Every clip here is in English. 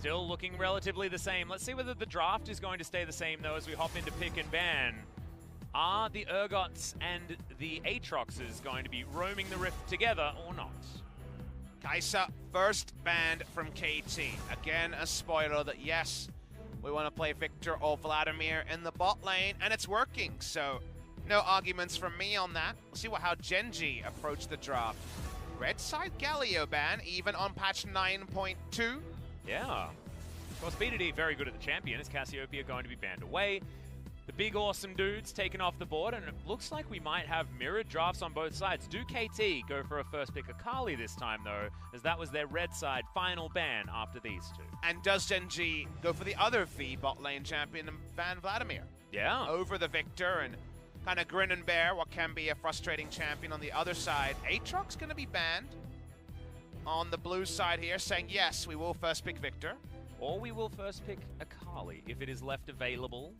Still looking relatively the same. Let's see whether the draft is going to stay the same, though, as we hop into pick and ban. Are the Urgots and the Aatroxes going to be roaming the Rift together or not? Kai'Sa first banned from KT. Again, a spoiler that yes, we want to play Victor or Vladimir in the bot lane, and it's working, so no arguments from me on that. We'll see how GenG approach the draft. Red side Galio ban, even on patch 9.2. Yeah. Of course, B2D very good at the champion. Is Cassiopeia going to be banned away? The big awesome dudes taken off the board, and it looks like we might have mirrored drafts on both sides. Do KT go for a first pick Akali this time, though, as that was their red side final ban after these two? And does GenG go for the other V bot lane champion and ban Vladimir? Yeah. Over the Victor and kind of grin and bear what can be a frustrating champion on the other side. Aatrox going to be banned on the blue side here, saying yes, we will first pick Victor. Or we will first pick Akali if it is left available.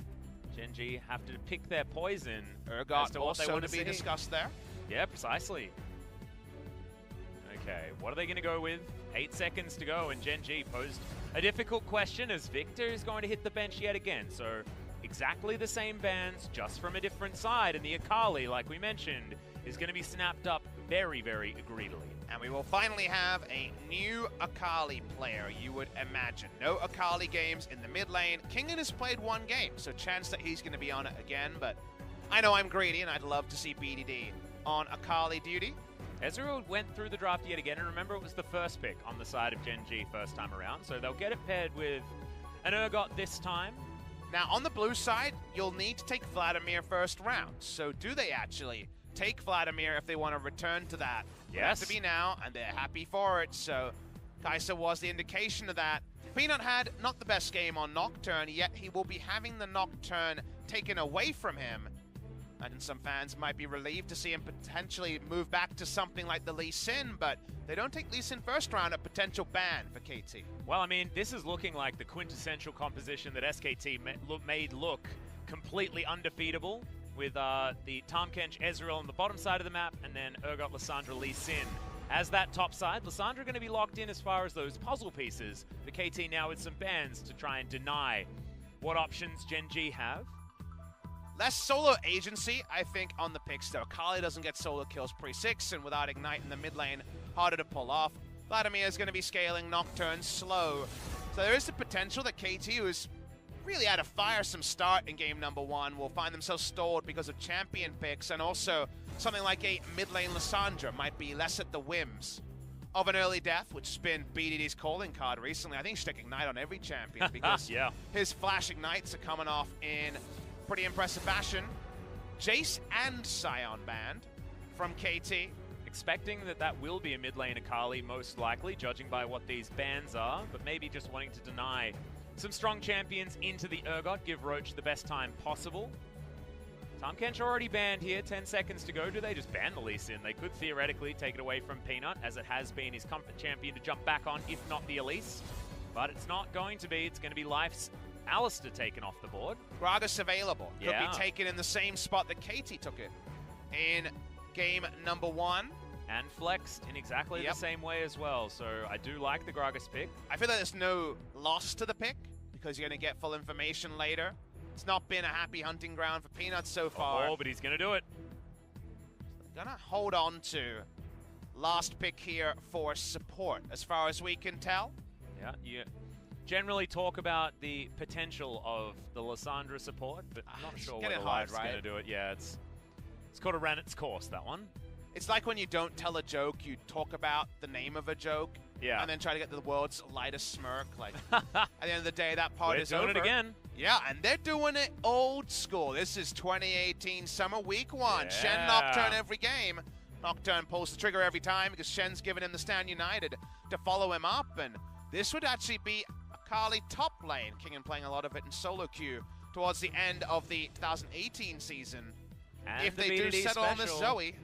GenG have to pick their poison. Urgot also to be discussed there. Yeah, precisely. Okay, what are they going to go with? 8 seconds to go, and GenG posed a difficult question as Victor is going to hit the bench yet again. So exactly the same bans, just from a different side, and the Akali, like we mentioned, is going to be snapped up very, very greedily. And we will finally have a new Akali player, you would imagine. No Akali games in the mid lane. Kingen has played one game, so chance that he's going to be on it again, but I know I'm greedy and I'd love to see BDD on Akali duty. Ezreal went through the draft yet again, and remember it was the first pick on the side of GenG first time around, so they'll get it paired with an Urgot this time. Now on the blue side, you'll need to take Vladimir first round, so do they actually take Vladimir if they want to return to that? Yes. Has to be now, and they're happy for it, so Kai'Sa was the indication of that. Peanut had not the best game on Nocturne, yet he will be having the Nocturne taken away from him. And some fans might be relieved to see him potentially move back to something like the Lee Sin, but they don't take Lee Sin first round, a potential ban for KT. Well, I mean, this is looking like the quintessential composition that SKT made look completely undefeatable, with the Tahm Kench Ezreal on the bottom side of the map, and then Urgot, Lissandra, Lee Sin as that top side. Lissandra going to be locked in as far as those puzzle pieces. The KT now with some bans to try and deny what options GenG have. Less solo agency, I think, on the picks, though. Akali doesn't get solo kills pre-6, and without Ignite in the mid lane, harder to pull off. Vladimir is going to be scaling Nocturne slow. So there is the potential that KT, who's really had a firesome start in game number 1, will find themselves stalled because of champion picks, and also something like a mid lane Lissandra might be less at the whims of an early death, which has been BDD's calling card recently. I think he should take Ignite on every champion because yeah, his flash Ignites are coming off in pretty impressive fashion. Jace and Sion banned from KT. Expecting that will be a mid lane Akali, most likely, judging by what these bans are, but maybe just wanting to deny some strong champions into the Urgot, give Roach the best time possible. Tahm Kench already banned here, 10 seconds to go. Do they just ban the Lee Sin? They could theoretically take it away from Peanut, as it has been his comfort champion to jump back on, if not the Elise. But it's not going to be. It's going to be Life's Alistair taken off the board. Gragas available. Could Yeah. be taken in the same spot that KT took it in game number 1. And flexed in exactly the same way as well. So I do like the Gragas pick. I feel like there's no loss to the pick because you're going to get full information later. It's not been a happy hunting ground for Peanuts so far. Oh, but he's going to do it. Gonna hold on to last pick here for support, as far as we can tell. Yeah, you generally talk about the potential of the Lissandra support, but I'm not sure whether Life's going to do it. Yeah, it's got to run its course, that one. It's like when you don't tell a joke, you talk about the name of a joke, yeah, and then try to get the world's lightest smirk. Like, at the end of the day, that part is over. We're doing it again. Yeah, and they're doing it old school. This is 2018 Summer Week 1. Yeah. Shen Nocturne every game. Nocturne pulls the trigger every time because Shen's given him the Stand United to follow him up, and this would actually be Akali top lane. Kingen playing a lot of it in solo queue towards the end of the 2018 season. And if they do settle on this Zoe.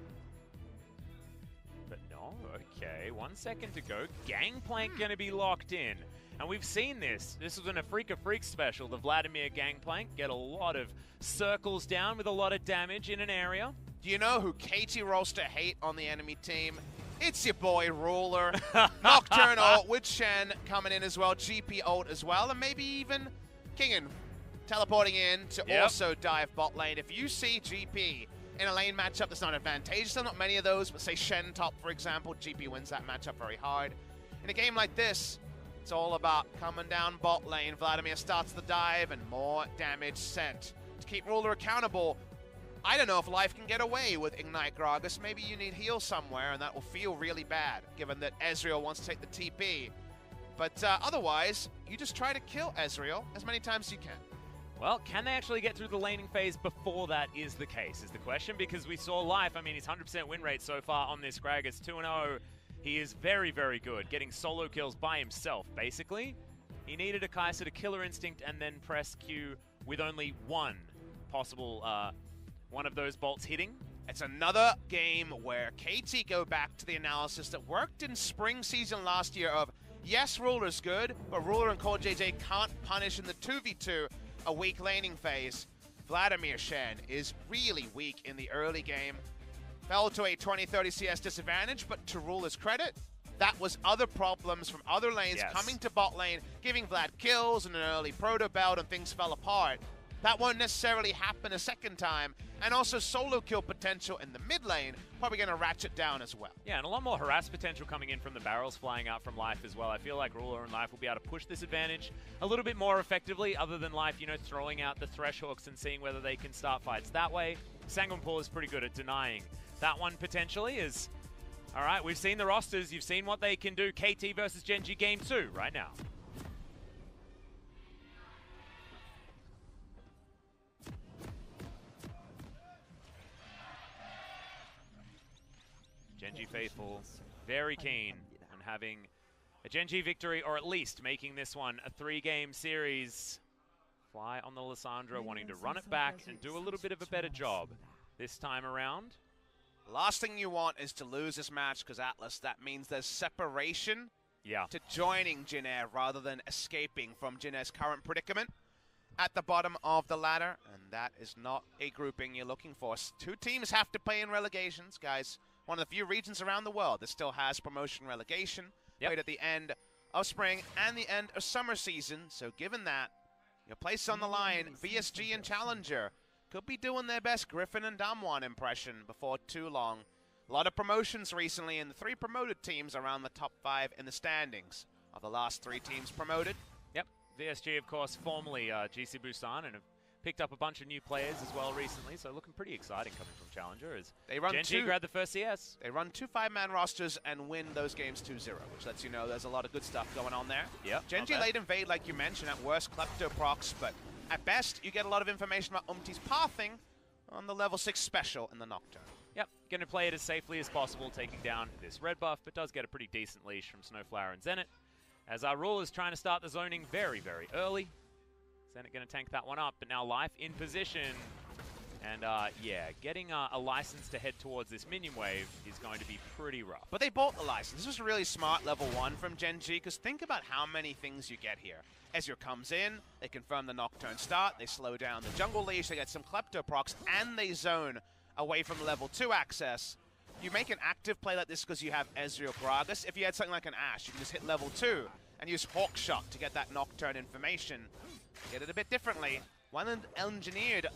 But no, okay, 1 second to go. Gangplank going to be locked in. And we've seen this. This was in a Freak of Freaks special, the Vladimir Gangplank. Get a lot of circles down with a lot of damage in an area. Do you know who KT Rolster hate on the enemy team? It's your boy, Ruler. Nocturne ult with Shen coming in as well. GP ult as well. And maybe even Kingen teleporting in to also dive bot lane. If you see GP in a lane matchup that's not advantageous, there are not many of those, but say Shen top, for example, GP wins that matchup very hard. In a game like this, it's all about coming down bot lane. Vladimir starts the dive and more damage sent. To keep Ruler accountable, I don't know if Life can get away with Ignite Gragas. Maybe you need heal somewhere, and that will feel really bad, given that Ezreal wants to take the TP. But otherwise, you just try to kill Ezreal as many times as you can. Well, can they actually get through the laning phase before that is the case, is the question, because we saw Life, I mean, his 100% win rate so far on this Gragas, 2-0. He is very, very good, getting solo kills by himself, basically. He needed a Kai'Sa to Killer Instinct and then press Q with only one possible one of those bolts hitting. It's another game where KT go back to the analysis that worked in spring season last year of, yes, Ruler's good, but Ruler and CoreJJ can't punish in the 2v2 a weak laning phase. Vladimir Shen is really weak in the early game. Fell to a 20-30 CS disadvantage, but to Ruler's credit, that was other problems from other lanes coming to bot lane, giving Vlad kills and an early proto belt, and things fell apart. That won't necessarily happen a second time, and also solo kill potential in the mid lane, probably going to ratchet down as well. Yeah, and a lot more harass potential coming in from the barrels flying out from Life as well. I feel like Ruler and Life will be able to push this advantage a little bit more effectively, other than Life, you know, throwing out the thresh hooks and seeing whether they can start fights that way. Sanguinpool is pretty good at denying that one potentially. Is all right, we've seen the rosters, you've seen what they can do. KT versus GenG game 2 right now. GenG faithful, very keen on having a GenG victory, or at least making this one a 3-game series. Fly on the Lissandra, wanting to run it back and do a little bit of a better job this time around. Last thing you want is to lose this match, because Atlas, that means there's separation to joining Jin Air rather than escaping from Jin Air's current predicament at the bottom of the ladder, and that is not a grouping you're looking for. 2 teams have to play in relegations, guys. One of the few regions around the world that still has promotion relegation, played at the end of spring and the end of summer season. So given that, your place on the line, VSG and Challenger could be doing their best Griffin and Damwon impression before too long. A lot of promotions recently, and the 3 promoted teams around the top 5 in the standings of the last 3 teams promoted. Yep, VSG, of course, formerly GC Busan, and have picked up a bunch of new players as well recently, so looking pretty exciting coming from Challenger as they run GenG grabbed the first CS. They run 2 5-man rosters and win those games 2-0, which lets you know there's a lot of good stuff going on there. Yep, GenG late invade, like you mentioned, at worst klepto procs, but at best you get a lot of information about Umti's pathing on the level 6 special in the Nocturne. Yep, going to play it as safely as possible, taking down this red buff, but does get a pretty decent leash from Snowflower and Zenit. As our Ruler's trying to start the zoning very, very early. Zenit going to tank that one up, but now Life in position. And yeah, getting a license to head towards this minion wave is going to be pretty rough. But they bought the license. This was really smart level 1 from GenG, because think about how many things you get here. Ezreal comes in, they confirm the Nocturne start, they slow down the jungle leash, they get some klepto procs, and they zone away from level 2 access. You make an active play like this because you have Ezreal Gragas. If you had something like an Ashe, you can just hit level 2 and use Hawkshot to get that Nocturne information. Get it a bit differently. One engineered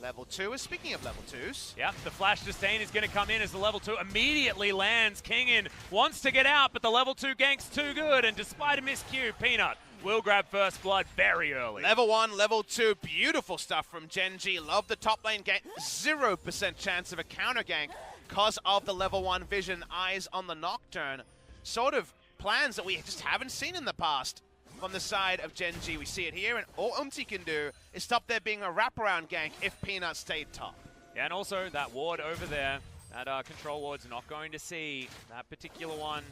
level 2 is, speaking of level 2s. Yep, the Flash Disdain is going to come in as the level 2 immediately lands. Kingen wants to get out, but the level 2 gank's too good, and despite a miscue, Peanut will grab first blood very early. Level 1, level 2, beautiful stuff from GenG. Love the top lane gank. 0% chance of a counter gank because of the level 1 vision, eyes on the Nocturne. Sort of plans that we just haven't seen in the past from the side of GenG. We see it here, and all Umti can do is stop there being a wraparound gank if Peanut stayed top. Yeah, and also that ward over there, that control ward's not going to see that particular one.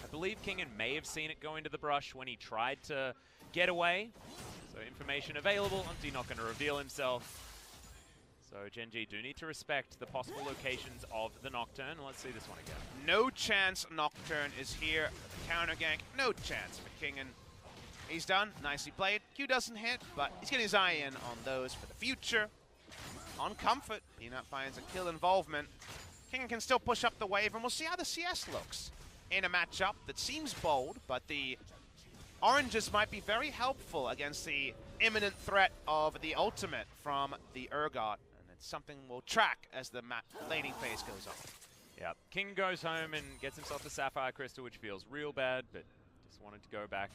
I believe Kingen may have seen it go into the brush when he tried to get away. So information available. Umti not going to reveal himself. So GenG do need to respect the possible locations of the Nocturne. Let's see this one again. No chance Nocturne is here. Counter gank, no chance for Kingen. He's done, nicely played. Q doesn't hit, but he's getting his eye in on those for the future. On Comfort, Peanut finds a kill involvement. King can still push up the wave, and we'll see how the CS looks in a matchup that seems bold, but the oranges might be very helpful against the imminent threat of the ultimate from the Urgot, and it's something we'll track as the laning phase goes on. Yeah, King goes home and gets himself the Sapphire Crystal, which feels real bad, but just wanted to go back,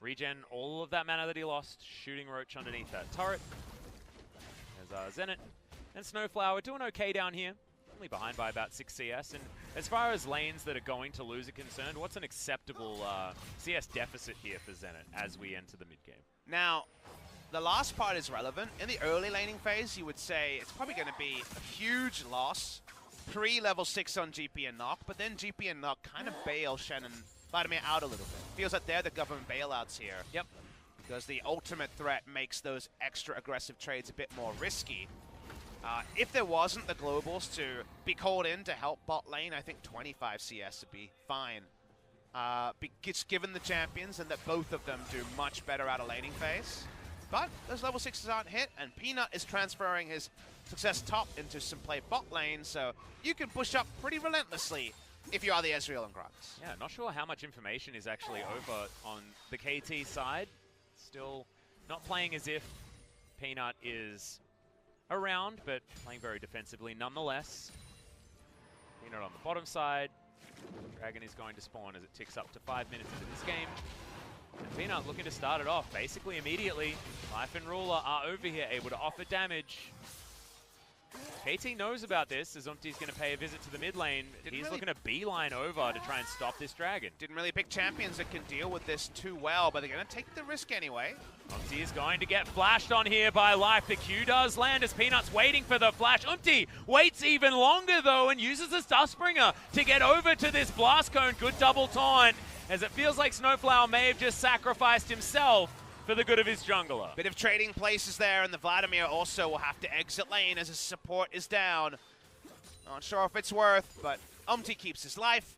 regen all of that mana that he lost, shooting Roach underneath that turret. There's Zenit and Snowflower doing okay down here, only behind by about 6 CS. And as far as lanes that are going to lose are concerned, what's an acceptable CS deficit here for Zenit as we enter the mid-game? Now, the last part is relevant. In the early laning phase, you would say it's probably going to be a huge loss pre-level 6 on GP and Nock, but then GP and Nock kind of bail Shen and Vladimir out a little bit. Feels like they're the government bailouts here. Yep. Because the ultimate threat makes those extra aggressive trades a bit more risky. If there wasn't the globals to be called in to help bot lane, I think 25 CS would be fine. Just given the champions and that both of them do much better out of laning phase. But those level 6s aren't hit, and Peanut is transferring his success top into some play bot lane, so you can push up pretty relentlessly if you are the Ezreal and Grunts. Yeah, not sure how much information is actually over on the KT side. Still not playing as if Peanut is around, but playing very defensively nonetheless. Peanut on the bottom side. Dragon is going to spawn as it ticks up to 5 minutes into this game. And Peanut looking to start it off basically immediately. Life and Ruler are over here, able to offer damage. KT knows about this, as Umti's going to pay a visit to the mid lane. He's looking to beeline over to try and stop this dragon. Didn't really pick champions that can deal with this too well, but they're going to take the risk anyway. Umti is going to get flashed on here by Life. The Q does land as Peanut's waiting for the flash. Umti waits even longer though and uses the Dustbringer to get over to this Blast Cone. Good double taunt, as it feels like Snowflower may have just sacrificed himself for the good of his jungler. Bit of trading places there, and the Vladimir also will have to exit lane as his support is down. Not sure if it's worth, but Umti keeps his life.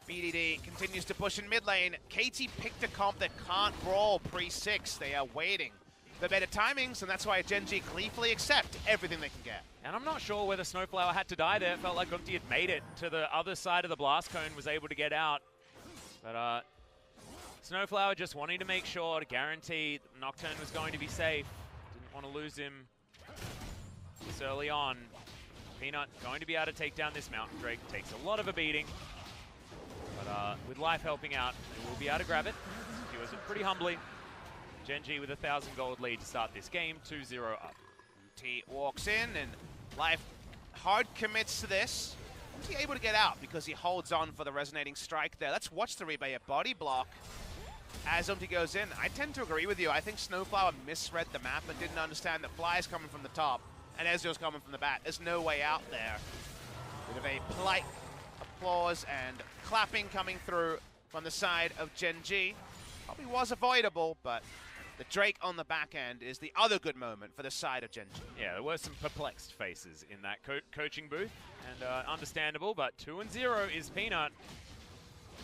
BDD continues to push in mid lane. KT picked a comp that can't brawl pre-6. They are waiting for better timings, and that's why GenG gleefully accept everything they can get. And I'm not sure whether Snowflower had to die there. It felt like Umti had made it to the other side of the Blast Cone, was able to get out. But Snowflower just wanting to make sure to guarantee that Nocturne was going to be safe. Didn't want to lose him this early on. Peanut going to be able to take down this Mountain Drake. Takes a lot of a beating. But with Life helping out, they will be able to grab it. Secures it pretty humbly. GenG with a 1,000 gold lead to start this game, 2-0 up. T walks in, and Life hard commits to this. Is he able to get out because he holds on for the resonating strike there? Let's watch the replay. A body block as Umti goes in. I tend to agree with you. I think Snowflower misread the map and didn't understand that Fly is coming from the top and Ezreal's coming from the back. There's no way out there. Bit of a polite applause and clapping coming through from the side of GenG. Probably was avoidable, but the Drake on the back end is the other good moment for the side of GenG. Yeah, there were some perplexed faces in that coaching booth, and understandable, but 2-0 is Peanut.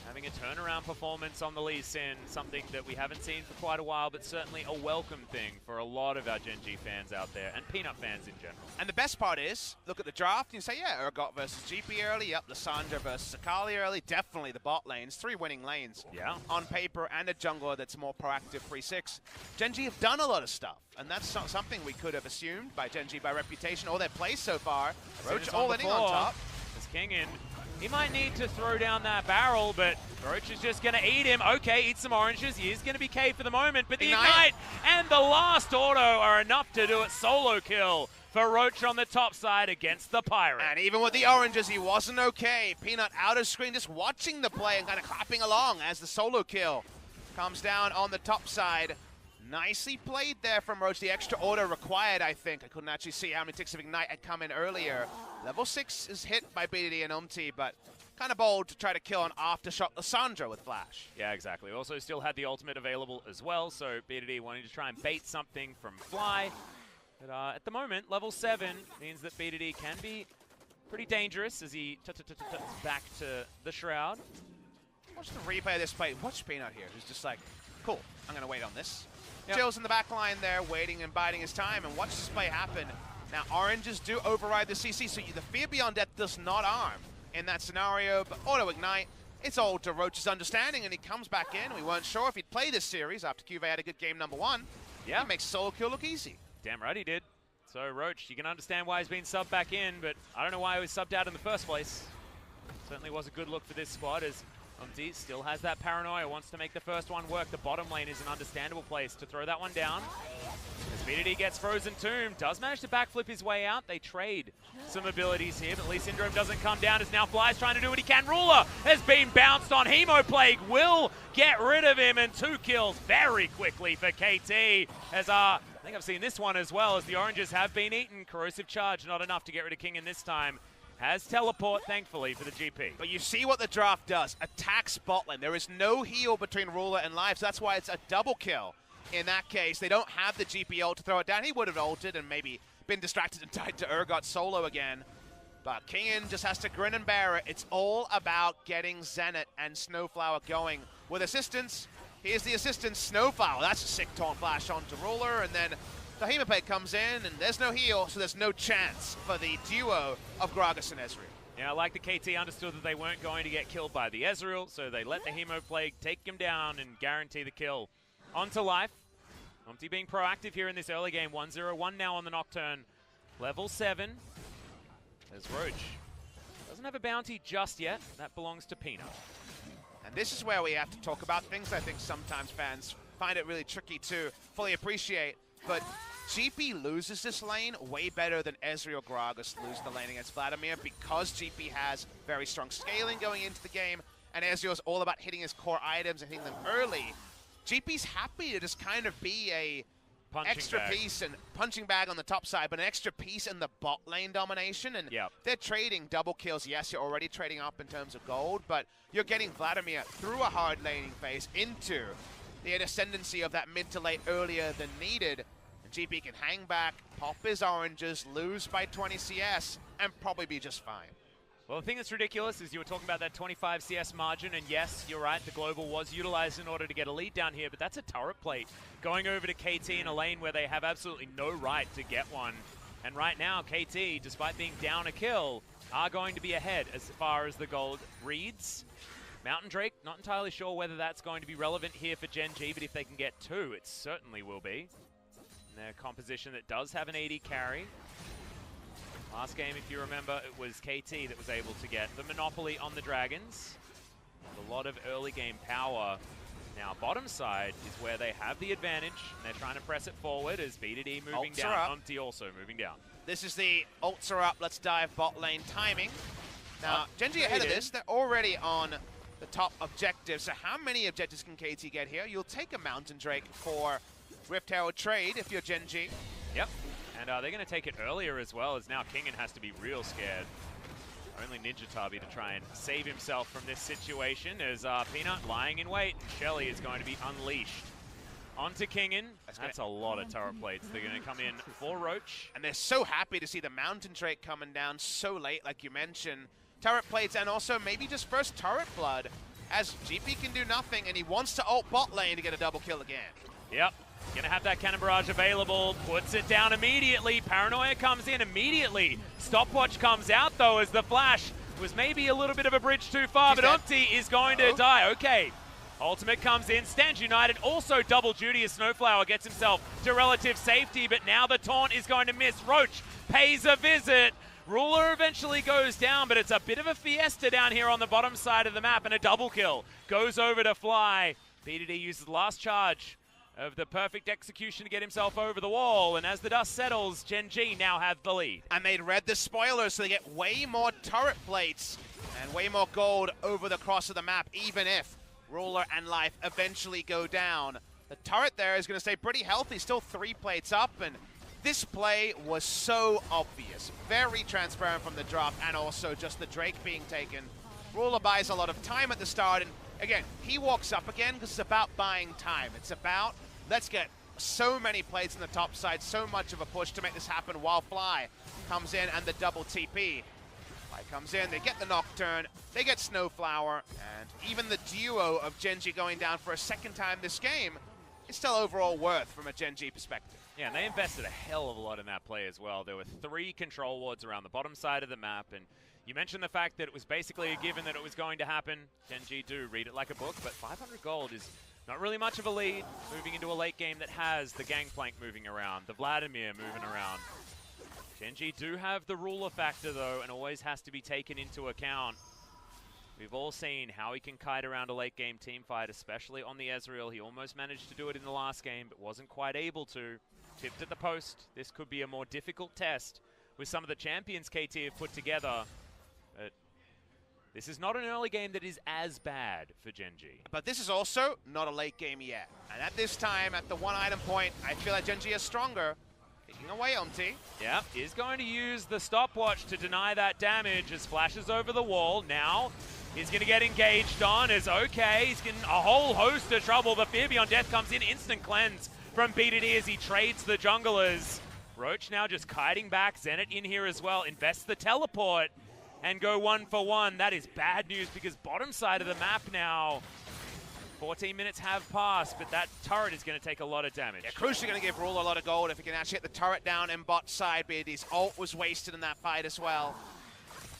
Having a turnaround performance on the Lee Sin, something that we haven't seen for quite a while, but certainly a welcome thing for a lot of our GenG fans out there, and Peanut fans in general. And the best part is, look at the draft, and you say, yeah, Urgot versus GP early, yep, Lissandra versus Akali early, definitely the bot lanes, 3 winning lanes. Yeah. On paper, and a jungler that's more proactive pre-6. GenG have done a lot of stuff, and that's not something we could have assumed by GenG by reputation or their play so far. Roach all in on top. There's King in. He might need to throw down that barrel, but Roach is just going to eat him. Okay, eat some oranges. He is going to be K for the moment, but the Ignite and the last auto are enough to do it. Solo kill for Roach on the top side against the Pirate. And even with the oranges, he wasn't okay. Peanut out of screen, just watching the play and kind of clapping along as the solo kill comes down on the top side. Nicely played there from Roach. The extra order required, I think. I couldn't actually see how many ticks of Ignite had come in earlier. Level 6 is hit by BDD and Umti, but kind of bold to try to kill an aftershock Lissandra with Flash. Yeah, exactly. Also still had the ultimate available as well, so BDD wanting to try and bait something from Fly. But at the moment, level 7 means that BDD can be pretty dangerous as he back to the Shroud. Watch the replay of this play. Watch Peanut here, who's just like, cool, I'm going to wait on this. Yep. Jill's in the back line there, waiting and biding his time, and watch this play happen. Now, oranges do override the CC, so the Fear Beyond Death does not arm in that scenario, but auto-ignite, it's all to Roach's understanding, and he comes back in. We weren't sure if he'd play this series after QV had a good game number 1. Yeah. He makes solo kill look easy. Damn right he did. So Roach, you can understand why he's been subbed back in, but I don't know why he was subbed out in the first place. Certainly was a good look for this squad, as Umti still has that paranoia, wants to make the first one work. The bottom lane is an understandable place to throw that one down. As BDD gets Frozen Tomb, does manage to backflip his way out. They trade some abilities here, but Lee Syndrome doesn't come down as now Fly's trying to do what he can. Ruler has been bounced on. Hemoplague will get rid of him, and 2 kills very quickly for KT. As I think I've seen this one as well, as the oranges have been eaten. Corrosive Charge, not enough to get rid of King in this time. Has teleport, thankfully, for the GP. But you see what the draft does. Attacks bot lane. There is no heal between Ruler and Live, so that's why it's a double kill. In that case, they don't have the GP ult to throw it down. He would have ulted and maybe been distracted and died to Urgot solo again. But Kingin just has to grin and bear it. It's all about getting Zenit and Snowflower going. With assistance, here's the assistance, Snowflower. That's a sick taunt flash onto Ruler, and then the Hemoplague comes in, and there's no heal, so there's no chance for the duo of Gragas and Ezreal. Yeah, like the KT understood that they weren't going to get killed by the Ezreal, so they let the Hemoplague take him down and guarantee the kill. On to Life. Umti being proactive here in this early game. 1-0-1 now on the Nocturne. Level 7. There's Roach. Doesn't have a bounty just yet. That belongs to Peanut. And this is where we have to talk about things I think sometimes fans find it really tricky to fully appreciate. But GP loses this lane way better than Ezreal Gragas lose the lane against Vladimir, because GP has very strong scaling going into the game, and Ezreal's all about hitting his core items and hitting them early. GP's happy to just kind of be a extra piece and punching bag on the top side, but an extra piece in the bot lane domination. And they're trading double kills. Yes, you're already trading up in terms of gold, but you're getting Vladimir through a hard laning phase into the ascendancy of that mid to late earlier than needed. And GP can hang back, pop his oranges, lose by 20 CS, and probably be just fine. Well, the thing that's ridiculous is you were talking about that 25 CS margin, and yes, you're right, the global was utilized in order to get a lead down here, but that's a turret plate going over to KT in a lane where they have absolutely no right to get one. And right now, KT, despite being down a kill, are going to be ahead as far as the gold reads. Mountain Drake, not entirely sure whether that's going to be relevant here for GenG, but if they can get 2, it certainly will be. And their composition that does have an AD carry. Last game, if you remember, it was KT that was able to get the monopoly on the Dragons. A lot of early game power. Now, bottom side is where they have the advantage. And they're trying to press it forward as BDD moving down. Umti also moving down. This is the ults are up. Let's dive bot lane timing. Now, GenG ahead of this. They're already on the top objective. So how many objectives can KT get here? You'll take a Mountain Drake for Rift Herald trade if you're GenG. Yep. And they're going to take it earlier as well, as now Kingin has to be real scared. Only Ninja Tabi to try and save himself from this situation, as Peanut lying in wait, and Shelly is going to be unleashed. Onto Kingin. That's a lot of turret plates. They're going to come in for Roach. And they're so happy to see the Mountain Drake coming down so late, like you mentioned. Turret plates, and also maybe just first turret blood, as GP can do nothing, and he wants to ult bot lane to get a double kill again. Yep. Gonna have that cannon barrage available, puts it down immediately. Paranoia comes in immediately. Stopwatch comes out though, as the flash was maybe a little bit of a bridge too far, but Umti is going to die. Okay, ultimate comes in, stands united, also double duty as Snowflower gets himself to relative safety, but now the taunt is going to miss. Roach pays a visit. Ruler eventually goes down, but it's a bit of a fiesta down here on the bottom side of the map, and a double kill goes over to Fly. BDD uses the last charge of the perfect execution to get himself over the wall, and as the dust settles, GenG now have the lead. And they'd read the spoilers, so they get way more turret plates and way more gold over the cross of the map, even if Ruler and Life eventually go down. The turret there is going to stay pretty healthy, still 3 plates up, and this play was so obvious. Very transparent from the drop, and also just the Drake being taken. Ruler buys a lot of time at the start, and again, he walks up again because it's about buying time. It's about, let's get so many plates on the top side, so much of a push to make this happen while Fly comes in and the double TP. Fly comes in, they get the Nocturne, they get Snowflower, and even the duo of GenG going down for a second time this game it's still overall worth from a GenG perspective. Yeah, and they invested a hell of a lot in that play as well. There were 3 control wards around the bottom side of the map, and you mentioned the fact that it was basically a given that it was going to happen. GenG do read it like a book, but 500 gold is not really much of a lead, moving into a late game that has the Gangplank moving around, the Vladimir moving around. GenG do have the ruler factor though, and always has to be taken into account. We've all seen how he can kite around a late game team fight, especially on the Ezreal. He almost managed to do it in the last game, but wasn't quite able to. Tipped at the post. This could be a more difficult test with some of the champions KT have put together. But this is not an early game that is as bad for GenG. But this is also not a late game yet. And at this time, at the 1 item point, I feel like GenG is stronger. Taking away Umti. Yeah, is going to use the stopwatch to deny that damage as flashes over the wall. Now, he's going to get engaged on as okay. He's getting a whole host of trouble. The Fear Beyond Death comes in, instant cleanse from B2D as he trades the junglers. Roach now just kiting back. Zenit in here as well. Invests the teleport and go 1 for 1. That is bad news because bottom side of the map now, 14 minutes have passed, but that turret is going to take a lot of damage. Yeah, crucially going to give Rule a lot of gold if he can actually get the turret down in bot side. BD's ult was wasted in that fight as well.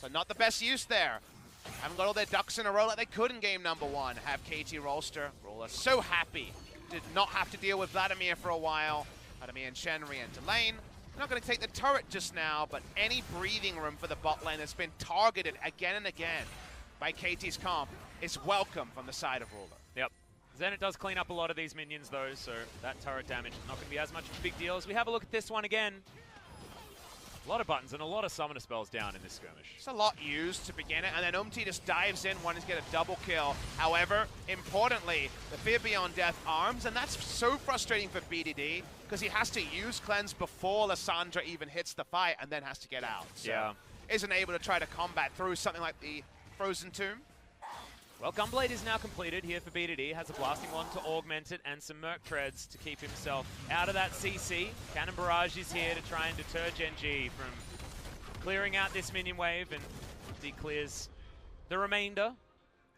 So not the best use there. Haven't got all their ducks in a row like they could in game number 1. Have KT Rolster. Ruler so happy. Did not have to deal with Vladimir for a while. Vladimir and Shen re-enter lane. They're not going to take the turret just now, but any breathing room for the bot lane that's been targeted again and again by KT's comp is welcome from the side of Ruler. Yep. Zenit does clean up a lot of these minions though, so that turret damage is not going to be as much of a big deal. As we have a look at this one again. A lot of buttons and a lot of summoner spells down in this skirmish. It's a lot used to begin it, and then Umti just dives in, wanting to get a double kill. However, importantly, the Fear Beyond Death arms, and that's so frustrating for BDD, because he has to use Cleanse before Lissandra even hits the fight, and then has to get out. So yeah. Isn't able to try to combat through something like the Frozen Tomb. Well, Gunblade is now completed here for BDD. Has a Blasting Wand to augment it and some Merc Treads to keep himself out of that CC. Cannon Barrage is here to try and deter GenG from clearing out this minion wave, and he clears the remainder.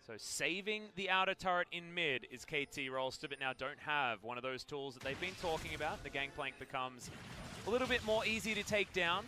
So saving the outer turret in mid is KT Rolster, but now don't have one of those tools that they've been talking about. The Gangplank becomes a little bit more easy to take down.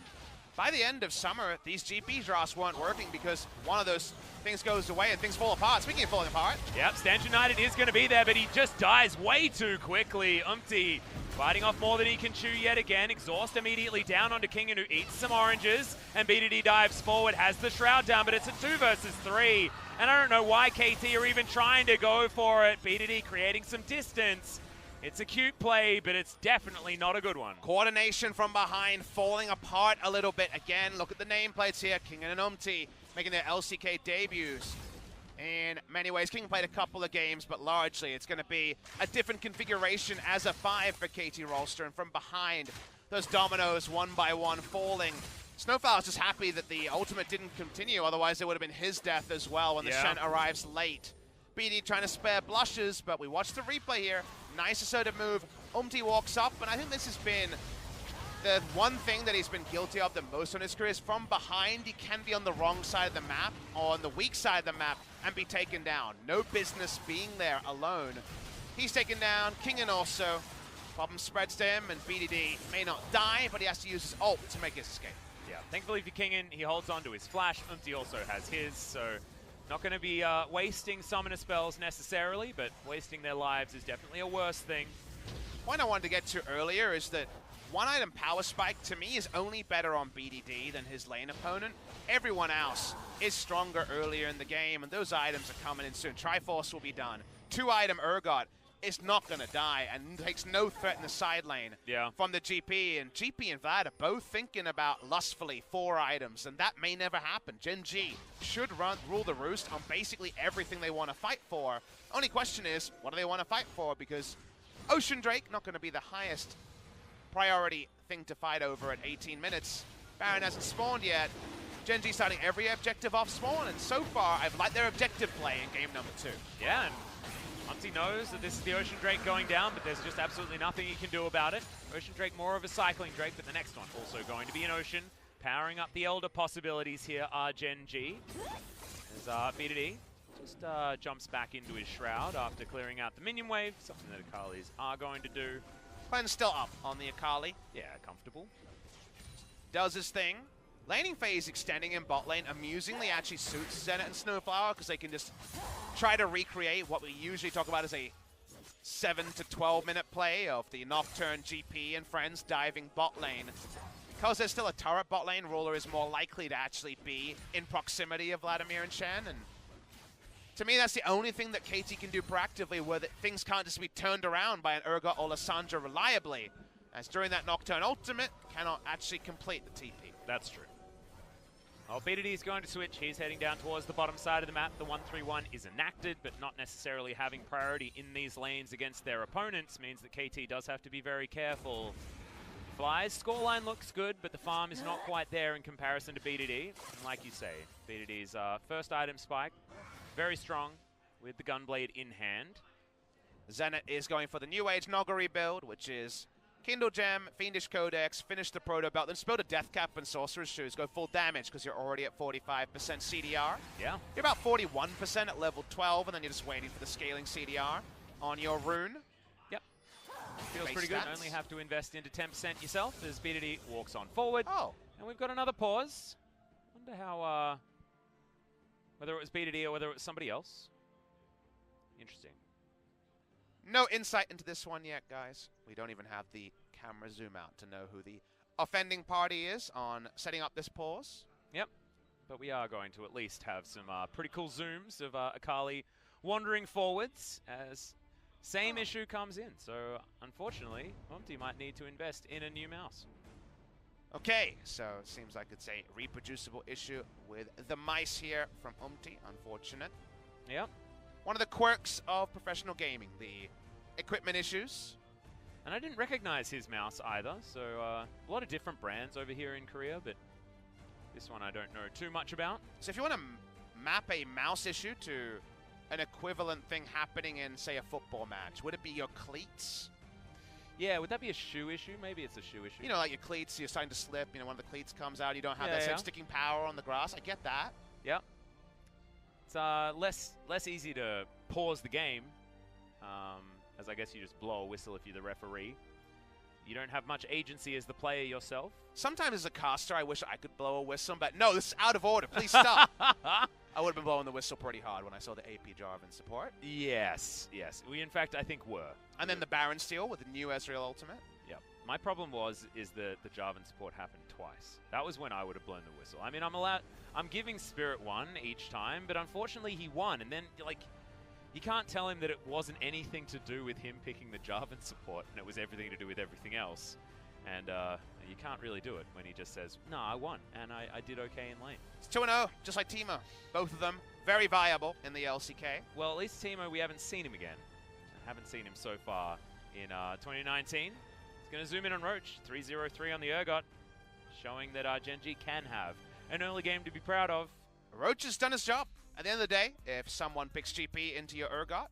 By the end of summer, these GP drafts weren't working because one of those things goes away and things fall apart. Speaking of falling apart. Yep, Stange United is going to be there, but he just dies way too quickly. Umti fighting off more than he can chew yet again. Exhaust immediately down onto Kingen, who eats some oranges, and BDD dives forward, has the Shroud down, but it's a 2 versus 3. And I don't know why KT are even trying to go for it. BDD creating some distance. It's a cute play, but it's definitely not a good one. Coordination from behind, falling apart a little bit. Again, look at the nameplates here. Kingen and Umti making their LCK debuts. In many ways, King played a couple of games, but largely it's going to be a different configuration as a 5 for KT Rolster. And from behind, those dominoes one by one falling. Snowflower's just happy that the ultimate didn't continue, otherwise it would have been his death as well when the Shen arrives late. BD trying to spare blushes, but we watch the replay here. Nice assertive move. Umti walks up, and I think this has been the one thing that he's been guilty of the most on his career is from behind, he can be on the wrong side of the map, or on the weak side of the map, and be taken down. No business being there alone. He's taken down, Kingen also. Problem spreads to him, and BDD may not die, but he has to use his ult to make his escape. Yeah, thankfully for Kingen, he holds on to his flash. Umti also has his, so not going to be wasting summoner spells necessarily, but wasting their lives is definitely a worse thing. Point I wanted to get to earlier is that one item Power Spike to me is only better on BDD than his lane opponent. Everyone else is stronger earlier in the game, and those items are coming in soon. Triforce will be done. 2 item Urgot is not going to die and takes no threat in the side lane from the GP. And GP and Vlad are both thinking about lustfully 4 items, and that may never happen. GenG should rule the roost on basically everything they want to fight for. Only question is, what do they want to fight for? Because Ocean Drake, not going to be the highest priority thing to fight over at 18 minutes. Baron hasn't spawned yet. GenG starting every objective off spawn, and so far I've liked their objective play in game number 2. Yeah, and Umti knows that this is the Ocean Drake going down, but there's just absolutely nothing he can do about it. Ocean Drake more of a cycling Drake, but the next one also going to be an Ocean. Powering up the Elder possibilities here are GenG. As BDD Just jumps back into his Shroud after clearing out the minion wave, something that Akali's are going to do. Clen's still up on the Akali. Yeah, comfortable. Does his thing. Laning phase extending in bot lane amusingly actually suits Zenit and Snowflower because they can just try to recreate what we usually talk about as a 7 to 12 minute play of the Nocturne GP and friends diving bot lane. Because there's still a turret bot lane, Ruler is more likely to actually be in proximity of Vladimir and Shen. And to me, that's the only thing that KT can do proactively, where things can't just be turned around by an Urgot or Lissandra reliably, as during that Nocturne ultimate, cannot actually complete the TP. That's true. Well, B2D is going to switch. He's heading down towards the bottom side of the map. The 1-3-1 is enacted, but not necessarily having priority in these lanes against their opponents means that KT does have to be very careful. Fly's scoreline looks good, but the farm is not quite there in comparison to B2D. And like you say, B2D's first item spike, very strong with the Gunblade in hand. Zenit is going for the New Age Noggery build, which is Kindle Gem, Fiendish Codex, finish the Proto Belt, then spill to Death Cap and Sorcerer's Shoes, go full damage because you're already at 45% CDR. Yeah. You're about 41% at level 12, and then you're just waiting for the scaling CDR on your rune. Yep. Feels Base pretty good. stats. Only have to invest into 10% yourself as B2D walks on forward. Oh. And we've got another pause. Wonder how, whether it was B2D or whether it was somebody else. Interesting. No insight into this one yet, guys. We don't even have the camera zoom out to know who the offending party is on setting up this pause. Yep. But we are going to at least have some pretty cool zooms of Akali wandering forwards as same issue comes in. So, unfortunately, Umti might need to invest in a new mouse. Okay, so it seems like it's a reproducible issue with the mice here from Umti. Unfortunate. Yep. One of the quirks of professional gaming, the equipment issues. And I didn't recognize his mouse either, so a lot of different brands over here in Korea, but this one I don't know too much about. So if you want to map a mouse issue to an equivalent thing happening in, say, a football match, would it be your cleats? Yeah, would that be a shoe issue? Maybe it's a shoe issue. You know, like your cleats, you're starting to slip, you know, one of the cleats comes out, you don't have that same sticking power on the grass. I get that. Yep. It's less easy to pause the game, as I guess you just blow a whistle if you're the referee. You don't have much agency as the player yourself. Sometimes as a caster, I wish I could blow a whistle, but no, this is out of order. Please stop. I would have been blowing the whistle pretty hard when I saw the AP Jarvan support. Yes, yes. We, in fact, I think were. And then the Baron steal with the new Ezreal ultimate. Yep. My problem is that the Jarvan support happened twice. That was when I would have blown the whistle. I mean, I'm giving Spirit 1 each time, but unfortunately he won. And then, like, you can't tell him that it wasn't anything to do with him picking the Jarvan support, and it was everything to do with everything else. And you can't really do it when he just says, no, I won, and I did okay in lane. It's 2-0, just like Teemo. Both of them very viable in the LCK. Well, at least Teemo, we haven't seen him again. I haven't seen him so far in 2019. He's going to zoom in on Roach. 3-0-3 on the Urgot, showing that GenG can have an early game to be proud of. Roach has done his job. At the end of the day, if someone picks GP into your Urgot,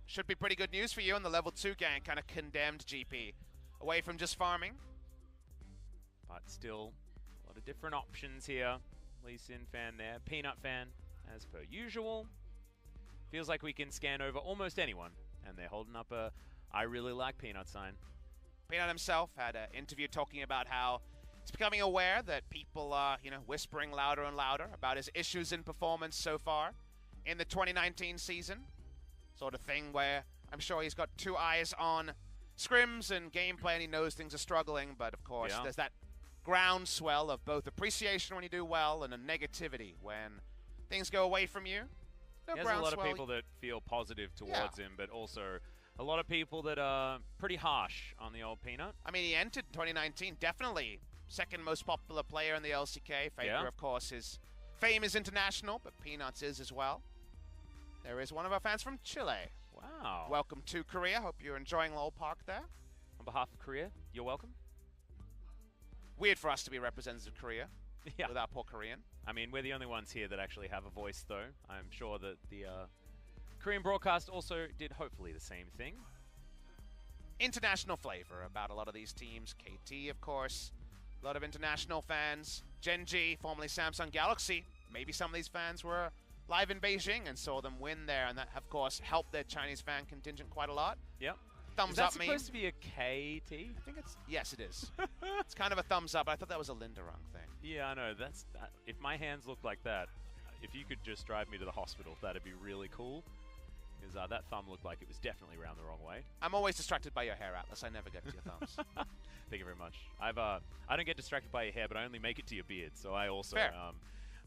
should be pretty good news for you, and the level 2 gang kind of condemned GP away from just farming. But still, a lot of different options here. Lee Sin fan there, Peanut fan, as per usual. Feels like we can scan over almost anyone, and they're holding up a I really like Peanut sign. Peanut himself had an interview talking about how he's becoming aware that people are, whispering louder and louder about his issues in performance so far in the 2019 season. Sort of thing where I'm sure he's got two eyes on scrims and gameplay, and he knows things are struggling, but of course there's that groundswell of both appreciation when you do well and a negativity when things go away from you. There's a lot of people that feel positive towards him, but also a lot of people that are pretty harsh on the old Peanut. I mean, he entered 2019, definitely second most popular player in the LCK. Faker, of course, his fame is international, but Peanuts is as well. There is one of our fans from Chile. Wow. Welcome to Korea. Hope you're enjoying Lowell Park there. On behalf of Korea, you're welcome. Weird for us to be representatives of Korea with our poor Korean. I mean, we're the only ones here that actually have a voice, though. I'm sure that the Korean broadcast also did hopefully the same thing. International flavor about a lot of these teams. KT, of course. A lot of international fans. GenG, formerly Samsung Galaxy. Maybe some of these fans were live in Beijing and saw them win there, and that, of course, helped their Chinese fan contingent quite a lot. Yep. Thumbs up meme. Is that supposed to be a KT? I think it's, yes, it is. It's kind of a thumbs up. I thought that was a Linderung thing. Yeah, I know. If my hands look like that, if you could just drive me to the hospital, that'd be really cool. Because that thumb looked like it was definitely round the wrong way. I'm always distracted by your hair, Atlas. I never get to your thumbs. Thank you very much. I don't get distracted by your hair, but I only make it to your beard. So I also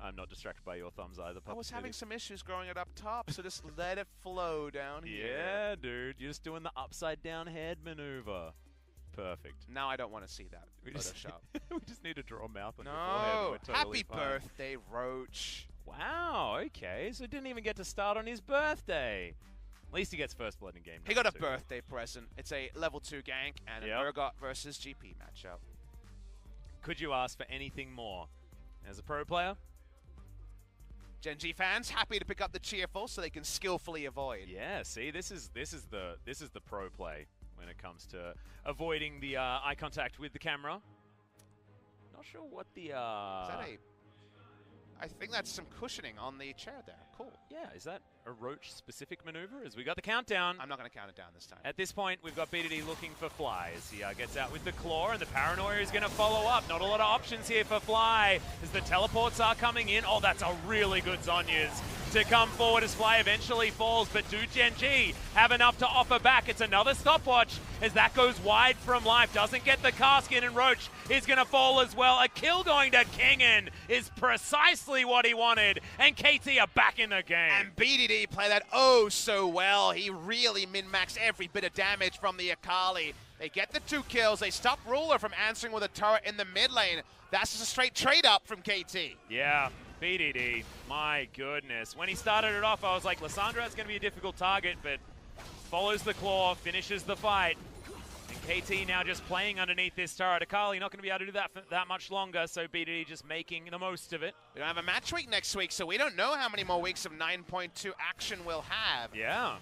I'm not distracted by your thumbs either. I was having some issues growing it up top, so just let it flow down here. Yeah, dude. You're just doing the upside down head maneuver. Perfect. Now I don't want to see that Photoshop. We just need to draw a mouth on your forehead. forehead. Totally Happy birthday, Roach. Wow, okay. So didn't even get to start on his birthday. At least he gets first blood in game. He got a birthday present. It's a level 2 gank and an Urgot versus GP matchup. Could you ask for anything more? As a pro player? GenG fans happy to pick up the cheerful so they can skillfully avoid. Yeah, see, this is the pro play when it comes to avoiding the eye contact with the camera. Not sure what the Is that I think that's some cushioning on the chair there. Cool. Yeah, is that a Roach specific maneuver? As we got the countdown. I'm not going to count it down this time. At this point, we've got B2D looking for Fly as he gets out with the claw, and the paranoia is going to follow up. Not a lot of options here for Fly as the teleports are coming in. Oh, that's a really good Zhonya's to come forward as Fly eventually falls, but do GenG have enough to offer back? It's another stopwatch as that goes wide from life. Doesn't get the cask in, and Roach is going to fall as well. A kill going to Kingen is precisely what he wanted, and KT are back in the game. And BDD play that oh so well. He really min-maxed every bit of damage from the Akali. They get the 2 kills. They stop Ruler from answering with a turret in the mid lane. That's just a straight trade up from KT. Yeah. BDD, my goodness. When he started it off, I was like, Lysandra is going to be a difficult target, but follows the claw, finishes the fight. And KT now just playing underneath this turret. Akali not going to be able to do that for that much longer, so BDD just making the most of it. We don't have a match week next week, so we don't know how many more weeks of 9.2 action we'll have. Yeah.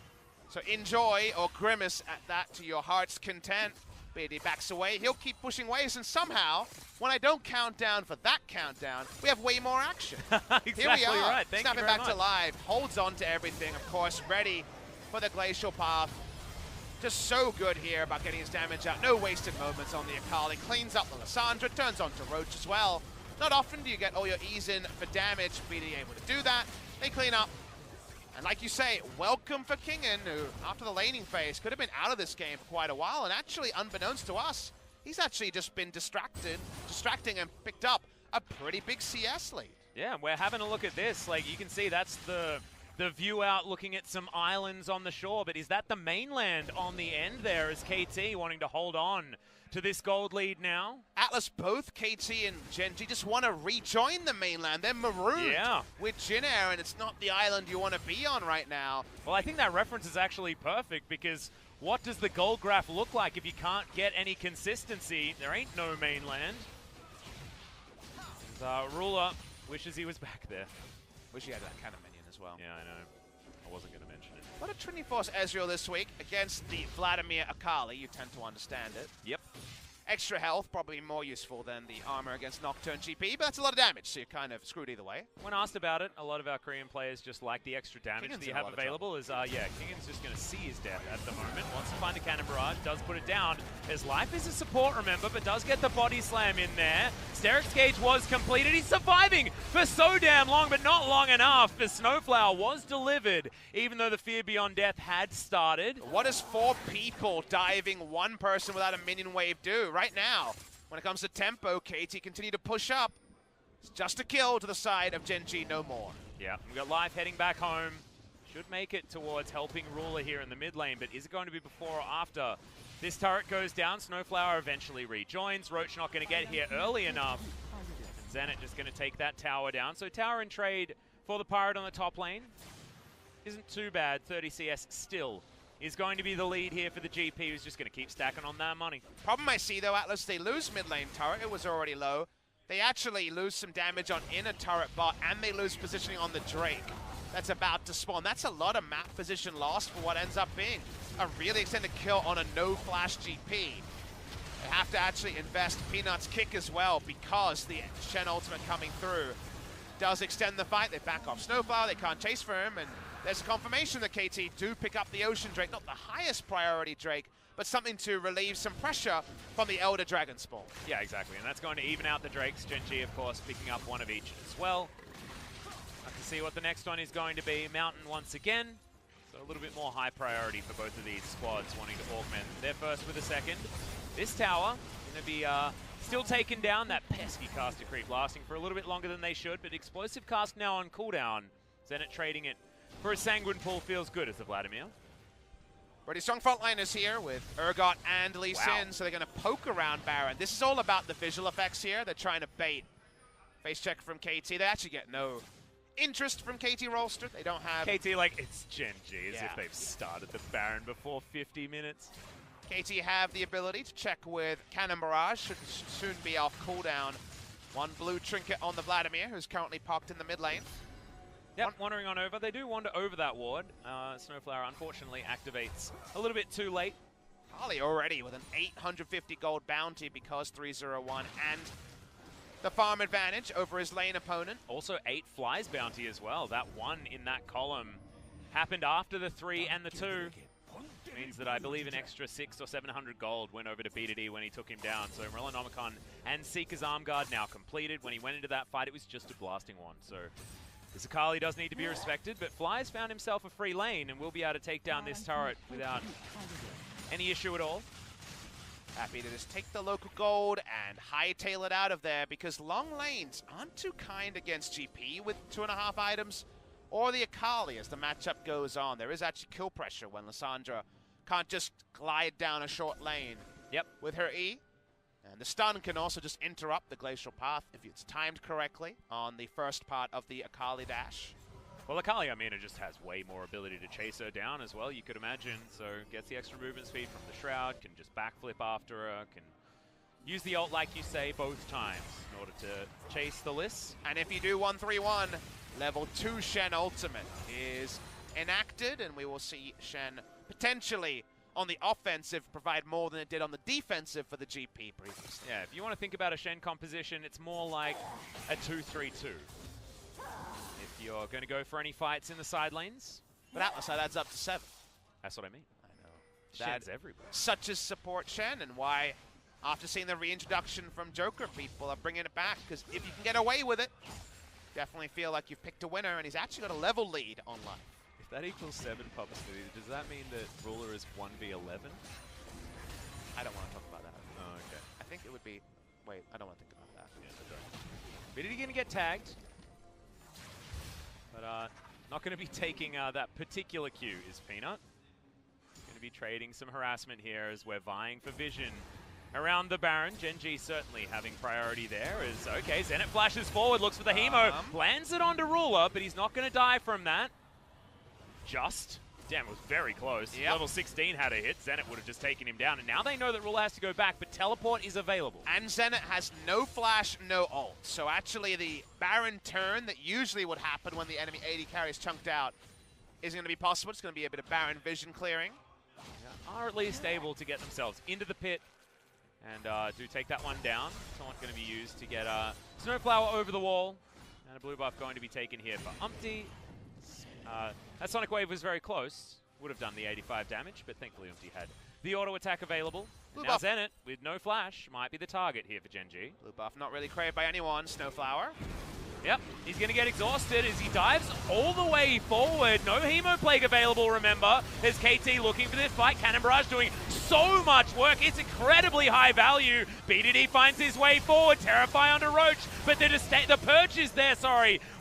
So enjoy or grimace at that to your heart's content. BD backs away. He'll keep pushing waves, and somehow, when I don't count down for that countdown, we have way more action. Exactly Here we are. Right. Thank Snapping you very back much. to live. Holds on to everything, of course. Ready for the glacial path. Just so good here about getting his damage out. No wasted moments on the Akali. Cleans up the Lysandra. Turns on to Roach as well. Not often do you get all your ease in for damage. BD able to do that. They clean up. And like you say, welcome for Kingen, who, after the laning phase, could have been out of this game for quite a while. And actually, unbeknownst to us, he's actually just been distracting and picked up a pretty big CS lead. Yeah, we're having a look at this. Like, you can see that's the view out looking at some islands on the shore. But is that the mainland on the end there? Is KT wanting to hold on to this gold lead now? Atlas, both KT and GenG just want to rejoin the mainland. They're marooned with Jin Air, and it's not the island you want to be on right now. Well, I think that reference is actually perfect, because what does the gold graph look like if you can't get any consistency? There ain't no mainland. Ruler wishes he was back there. Wish he had that kind of minion as well. Yeah, I know. I wasn't going to mention it. What a Trinity Force Ezreal this week against the Vladimir Akali. You tend to understand it. Yep. Extra health, probably more useful than the armor against Nocturne GP, but that's a lot of damage, so you're kind of screwed either way. When asked about it, a lot of our Korean players just like the extra damage Kingen's that you have available. Kingen's just going to see his death at the moment. Wants to find a cannon barrage, does put it down. His life is a support, remember, but does get the body slam in there. Steric's Cage was completed. He's surviving for so damn long, but not long enough. The Snowflower was delivered, even though the Fear Beyond Death had started. What does 4 people diving 1 person without a minion wave do? Right now, when it comes to tempo, KT continue to push up. It's just a kill to the side of GenG, no more. Yeah, we've got Life heading back home. Should make it towards helping Ruler here in the mid lane, but is it going to be before or after? This turret goes down, Snowflower eventually rejoins. Roach not going to get here early enough. And Zenit just going to take that tower down. So tower in trade for the Pirate on the top lane isn't too bad. 30 CS still is going to be the lead here for the GP, who's just going to keep stacking on that money. Problem I see, though, Atlas, they lose mid lane turret. It was already low. They actually lose some damage on inner turret bot, and they lose positioning on the Drake that's about to spawn. That's a lot of map position lost for what ends up being a really extended kill on a no-flash GP. They have to actually invest Peanut's kick as well, because the Shen ultimate coming through. does extend the fight. They back off Snowflower. They can't chase for him. And there's a confirmation that KT do pick up the Ocean Drake. Not the highest priority Drake, but something to relieve some pressure from the Elder Dragon spawn. Yeah, exactly. And that's going to even out the Drakes. GenG, of course, picking up one of each as well. I can see what the next one is going to be. Mountain once again. So a little bit more high priority for both of these squads wanting to augment their first with a second. This tower going to be still taking down. That pesky caster creep lasting for a little bit longer than they should, but explosive cast now on cooldown. Zenit trading it for a Sanguine pull feels good as the Vladimir. Pretty strong frontliners here with Urgot and Lee Sin, so they're going to poke around Baron. This is all about the visual effects here. They're trying to bait. Face check from KT. They actually get no interest from KT Rolster. They don't have... KT like, it's GenG, as if they've started the Baron before 50 minutes. KT have the ability to check with Cannon Barrage. Should soon be off cooldown. One blue trinket on the Vladimir, who's currently parked in the mid lane. Yep, wandering on over. They do wander over that ward. Snowflower unfortunately activates a little bit too late. Kali already with an 850 gold bounty because 301 and the farm advantage over his lane opponent. Also 8 flies bounty as well. That one in that column happened after the 3 and the 2. Means that I believe an extra 600 or 700 gold went over to B2D when he took him down. So Morellonomicon and Seeker's Arm Guard now completed. When he went into that fight, it was just a blasting one. So this Akali does need to be respected, but Fly's found himself a free lane and will be able to take down this turret without any issue at all. Happy to just take the local gold and hightail it out of there because long lanes aren't too kind against GP with 2.5 items or the Akali as the matchup goes on. There is actually kill pressure when Lissandra can't just glide down a short lane with her E. And the stun can also just interrupt the glacial path if it's timed correctly on the first part of the Akali dash. Well, Akali, I mean, it just has way more ability to chase her down as well, you could imagine. So gets the extra movement speed from the Shroud, can just backflip after her, can use the ult, like you say, both times in order to chase the Liss. And if you do 1-3-1, level 2 Shen ultimate is enacted, and we will see Shen potentially on the offensive provide more than it did on the defensive for the GP previously. Yeah, if you want to think about a Shen composition, it's more like a 2-3-2. If you're going to go for any fights in the side lanes. But Atlas, that adds up to 7. That's what I mean. I know. Shen's everywhere. Such as support Shen, and why, after seeing the reintroduction from Joker, people are bringing it back, because if you can get away with it, definitely feel like you've picked a winner, and he's actually got a level lead on life. If that equals 7 publicity, does that mean that Ruler is 1v11? I don't want to talk about that. Oh, okay. I think it would be... Wait, I don't want to think about that. Yeah, no, don't. BDD going to get tagged. But not going to be taking that particular cue is Peanut. Going to be trading some harassment here as we're vying for vision around the Baron. GenG certainly having priority there. Okay, Zenit flashes forward, looks for the Hemo, lands it onto Ruler, but he's not going to die from that. Damn, it was very close. Yep. Level 16 had a hit. Zenit would have just taken him down. And now they know that Ruler has to go back, but teleport is available. And Zenit has no flash, no ult. So actually the Baron turn that usually would happen when the enemy AD carry is chunked out isn't going to be possible. It's going to be a bit of Baron vision clearing. Yeah, are at least able to get themselves into the pit and do take that one down. Someone's going to be used to get Snowflower over the wall. And a blue buff going to be taken here for Umpty. That Sonic Wave was very close. Would have done the 85 damage, but thankfully Umpty had the auto attack available. Now Zenit, with no flash, might be the target here for GenG. Blue buff not really craved by anyone. Snowflower. Yep, he's going to get exhausted as he dives all the way forward. No Hemo Plague available, remember. There's KT looking for this fight. Cannon Barrage doing so much work. It's incredibly high value. BDD finds his way forward. Terrify onto Roach, but the Perch is there,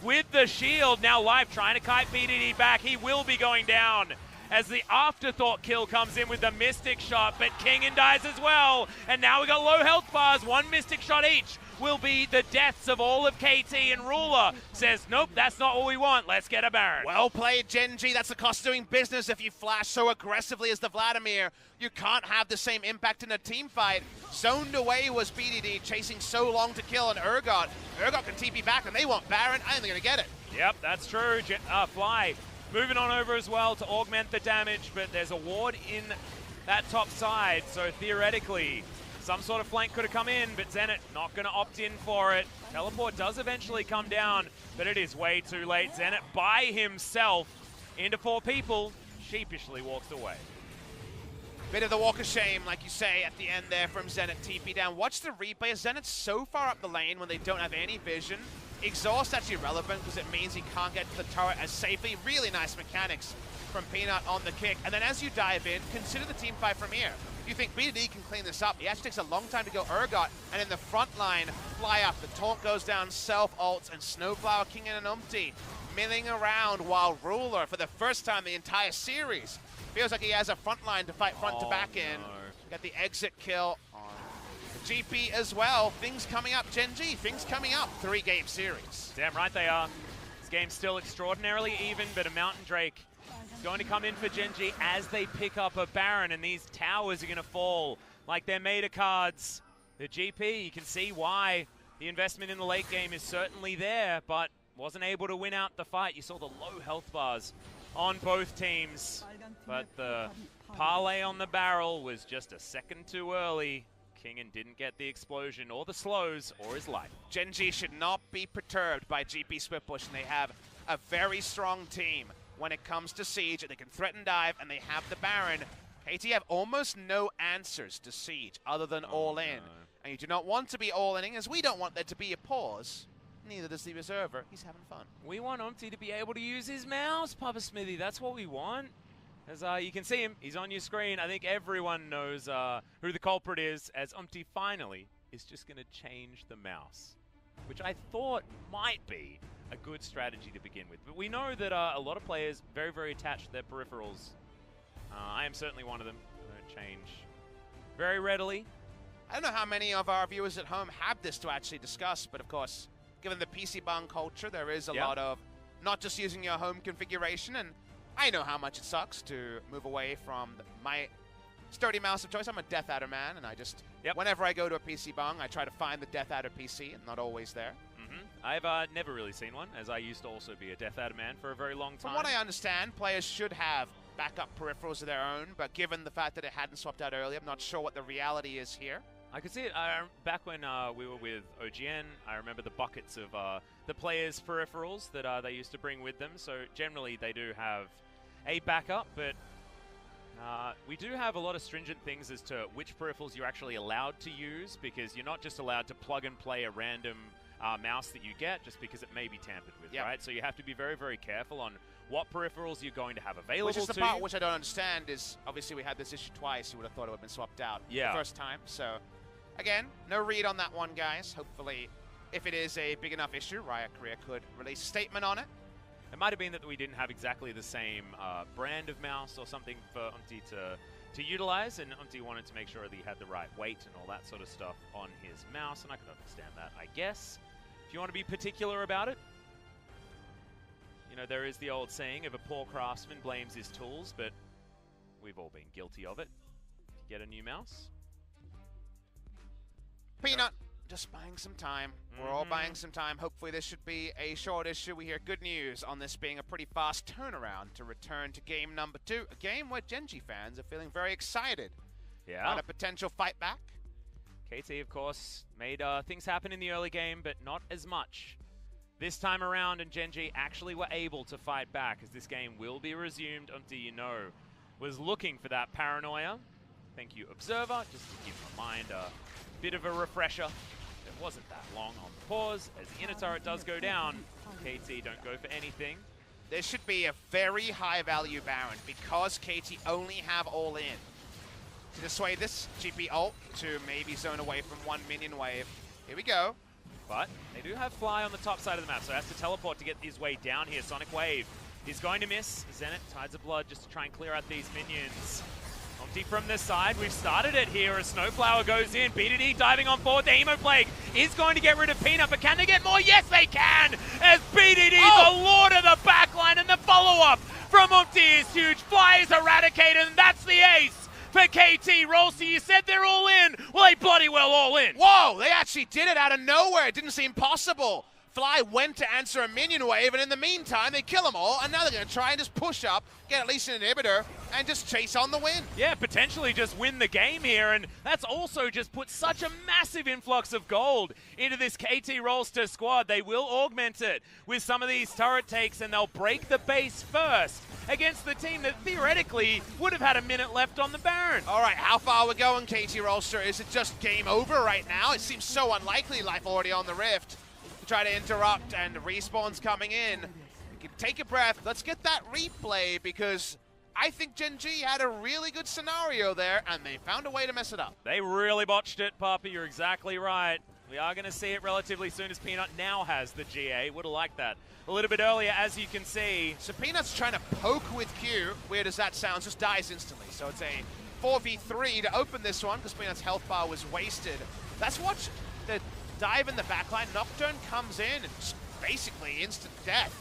with the shield. Now Life trying to kite BDD back. He will be going down as the afterthought kill comes in with the Mystic Shot, but Kingen dies as well. And now we got low health bars, 1 Mystic Shot each will be the deaths of all of KT, and Ruler says, nope, that's not what we want. Let's get a Baron. Well played, GenG. That's the cost of doing business. If you flash so aggressively as the Vladimir, you can't have the same impact in a team fight. Zoned away was BDD, chasing so long to kill, and Urgot. Urgot can TP back, and they want Baron. I think they're going to get it. Yep, that's true. Fly moving on over as well to augment the damage, but there's a ward in that top side, so theoretically, Some sort of flank could have come in, but Zenit not going to opt in for it. Teleport does eventually come down, but it is way too late. Zenit by himself into 4 people, sheepishly walks away. Bit of the walk of shame, like you say, at the end there from Zenit. TP down. Watch the replay. Zenit's so far up the lane when they don't have any vision. Exhaust actually relevant because it means he can't get to the turret as safely. Really nice mechanics from Peanut on the kick. And then as you dive in, consider the team fight from here. You think W3D can clean this up? He actually takes a long time to go Urgot, and in the front line, fly up. The taunt goes down, self-ults, and Snowflower, King and an Umpty milling around while Ruler, for the first time the entire series, feels like he has a front line to fight front to back in. Got the exit kill on the GP as well. Things coming up, GenG, things coming up. 3-game series. Damn right they are. This game's still extraordinarily even, but a Mountain Drake is going to come in for GenG as they pick up a Baron, and these towers are going to fall like they're made of cards. The GP, you can see why the investment in the late game is certainly there, but wasn't able to win out the fight. You saw the low health bars on both teams, but the parlay on the barrel was just a second too early. Kingen didn't get the explosion or the slows or his life. GenG should not be perturbed by GP Swiftbush, and they have a very strong team when it comes to Siege. They can threaten dive, and they have the Baron. KT have almost no answers to Siege other than all in. And you do not want to be all-inning, as we don't want there to be a pause. Neither does the Observer. He's having fun. We want Umpty to be able to use his mouse, Papa Smithy. That's what we want. As you can see him, he's on your screen. I think everyone knows who the culprit is, as Umpty finally is just going to change the mouse, which I thought might be a good strategy to begin with. But we know that a lot of players very, very attached to their peripherals. I am certainly one of them. I don't change very readily. I don't know how many of our viewers at home have this to actually discuss, but of course, given the PC bang culture, there is a lot of not just using your home configuration, and I know how much it sucks to move away from my sturdy mouse of choice. I'm a Death Adder man, and I just, whenever I go to a PC bang, I try to find the Death Adder PC, and not always there. I've never really seen one, as I used to also be a Death Adder man for a very long time. From what I understand, players should have backup peripherals of their own, but given the fact that it hadn't swapped out earlier, I'm not sure what the reality is here. I could see it back when we were with OGN. I remember the buckets of the players' peripherals that they used to bring with them. So generally they do have a backup, but we do have a lot of stringent things as to which peripherals you're actually allowed to use, because you're not just allowed to plug and play a random mouse that you get just because it may be tampered with, right? So you have to be very, very careful on what peripherals you're going to have available to you. Which is the part which I don't understand is, obviously we had this issue twice. You would have thought it would have been swapped out the first time. So, again, no read on that one, guys. Hopefully, if it is a big enough issue, Riot Korea could release a statement on it. It might have been that we didn't have exactly the same brand of mouse or something for Umpty to utilize, and Umpty wanted to make sure that he had the right weight and all that sort of stuff on his mouse, and I could understand that, I guess. If you want to be particular about it, you know, there is the old saying of a poor craftsman blames his tools, but we've all been guilty of it. If you get a new mouse. Peanut, just buying some time. We're all buying some time. Hopefully this should be a short issue. We hear good news on this being a pretty fast turnaround to return to game number 2. A game where GenG fans are feeling very excited on a potential fight back. KT, of course, made things happen in the early game, but not as much this time around, and GenG actually were able to fight back, as this game will be resumed. Umpty, you know, was looking for that paranoia. Thank you, Observer, just to give my mind a bit of a refresher. It wasn't that long on the pause. As the inner turret does go down, KT don't go for anything. There should be a very high value Baron, because KT only have all in to dissuade this GP ult to maybe zone away from one minion wave. Here we go. But they do have Fly on the top side of the map, so he has to teleport to get his way down here. Sonic Wave is going to miss. Zenit, Tides of Blood, just to try and clear out these minions. Umpty from this side. We've started it here as Snowflower goes in. W3D2 diving on forward. The Emo Plague is going to get rid of Peanut, but can they get more? Yes, they can! As W3D2, the lord of the backline, and the follow-up from Umpty is huge. Fly is eradicated, and that's the ace for KT. Rolster, you said they're all in. Well, they bloody well all in. Whoa, they actually did it out of nowhere. It didn't seem possible Fly went to answer a minion wave, and in the meantime, they kill them all, and now they're going to try and just push up, get at least an inhibitor, and just chase on the win. Yeah, potentially just win the game here, and that's also just put such a massive influx of gold into this KT Rolster squad. They will augment it with some of these turret takes, and they'll break the base first against the team that theoretically would have had a minute left on the Baron. All right, how far are we going, KT Rolster? Is it just game over right now? It seems so unlikely, life already on the Rift. Try to interrupt, and respawn's coming in. You can take a breath. Let's get that replay, because I think GenG had a really good scenario there, and they found a way to mess it up. They really botched it, Puppy. You're exactly right. We are going to see it relatively soon, as Peanut now has the GA. Would have liked that a little bit earlier, as you can see. So Peanut's trying to poke with Q. Weird as that sounds, just dies instantly. So it's a 4v3 to open this one, because Peanut's health bar was wasted. Let's watch the dive in the backline. Nocturne comes in and just basically instant death.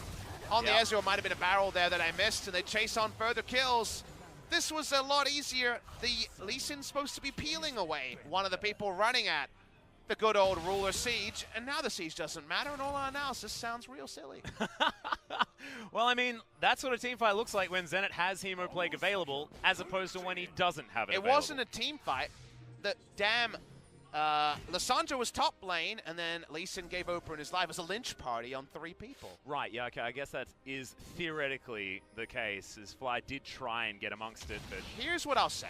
On the Ezreal, might have been a barrel there that I missed, and they chase on further kills. This was a lot easier. The Lee Sin's supposed to be peeling away one of the people running at the good old ruler siege, and now the siege doesn't matter, and all our analysis sounds real silly. Well, I mean, that's what a teamfight looks like when Zenit has Hemoplague available, as opposed to when he doesn't have it available. It wasn't a team fight. The damn Lissandra was top lane, and then Lee Sin gave Oprah his life as a lynch party on 3 people. Right, yeah, okay, I guess that is theoretically the case, as Fly did try and get amongst it, but... Here's what I'll say.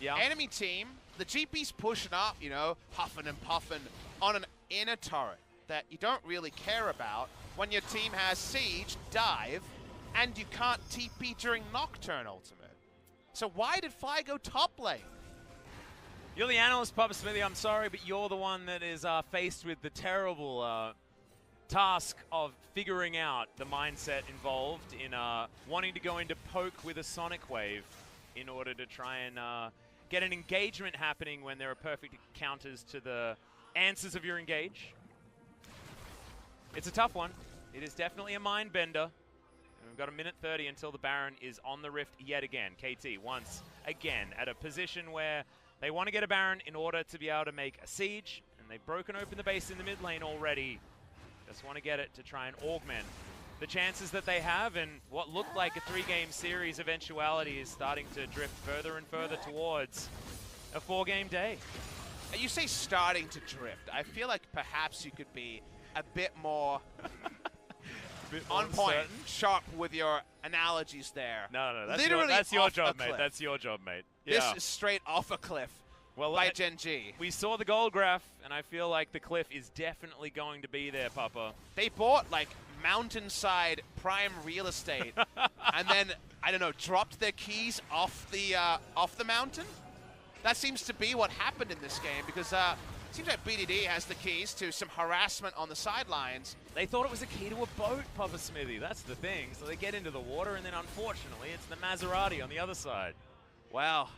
Yeah. Enemy team, the GP's pushing up, you know, huffing and puffing on an inner turret that you don't really care about when your team has Siege, Dive, and you can't TP during Nocturne Ultimate. So why did Fly go top lane? You're the analyst, Papa Smithy. I'm sorry, but you're the one that is faced with the terrible task of figuring out the mindset involved in wanting to go into poke with a Sonic Wave in order to try and get an engagement happening when there are perfect counters to the answers of your engage. It's a tough one. It is definitely a mind bender. And we've got a minute 30 until the Baron is on the Rift yet again. KT once again at a position where they want to get a Baron in order to be able to make a siege, and they've broken open the base in the mid lane already. Just want to get it to try and augment the chances that they have, and what looked like a 3-game series eventuality is starting to drift further and further towards a 4-game day. You say starting to drift. I feel like perhaps you could be a bit more on point, sharp with your analogies there. No, that's your job, mate. That's your job, mate. Yeah. This is straight off a cliff by GenG. We saw the gold graph, and I feel like the cliff is definitely going to be there, Papa. They bought, like, mountainside prime real estate and then, I don't know, dropped their keys off the mountain? That seems to be what happened in this game, because it seems like BDD has the keys to some harassment on the sidelines. They thought it was a key to a boat, Papa Smithy. That's the thing. So they get into the water, and then unfortunately, it's the Maserati on the other side. Well,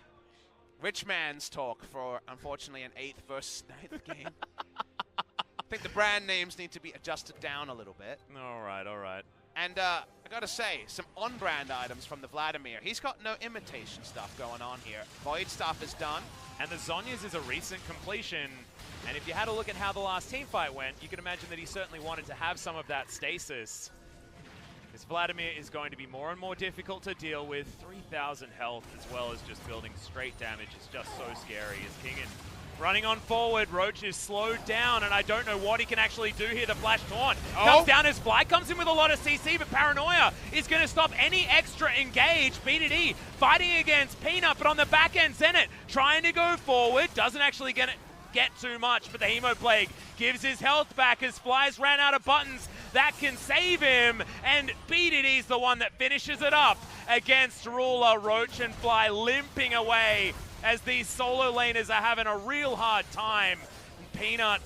rich man's talk for, unfortunately, an 8th versus 9th game. I think the brand names need to be adjusted down a little bit. All right, all right. And I gotta say, some on-brand items from the Vladimir. He's got no imitation stuff going on here. Void stuff is done. And the Zhonya's is a recent completion. And if you had a look at how the last team fight went, you can imagine that he certainly wanted to have some of that stasis. This Vladimir is going to be more and more difficult to deal with. 3,000 health, as well as just building straight damage, is just so scary. As Kingen running on forward, Roach is slowed down, and I don't know what he can actually do here. The flash taunt comes down as Fly comes in with a lot of CC, but Paranoia is going to stop any extra engage. BDD fighting against Peanut, but on the back end, Zenit trying to go forward, doesn't actually get too much, but the Hemoplague gives his health back as Fly's ran out of buttons that can save him, and BDD's the one that finishes it up against Ruler. Roach and Fly limping away as these solo laners are having a real hard time. And Peanut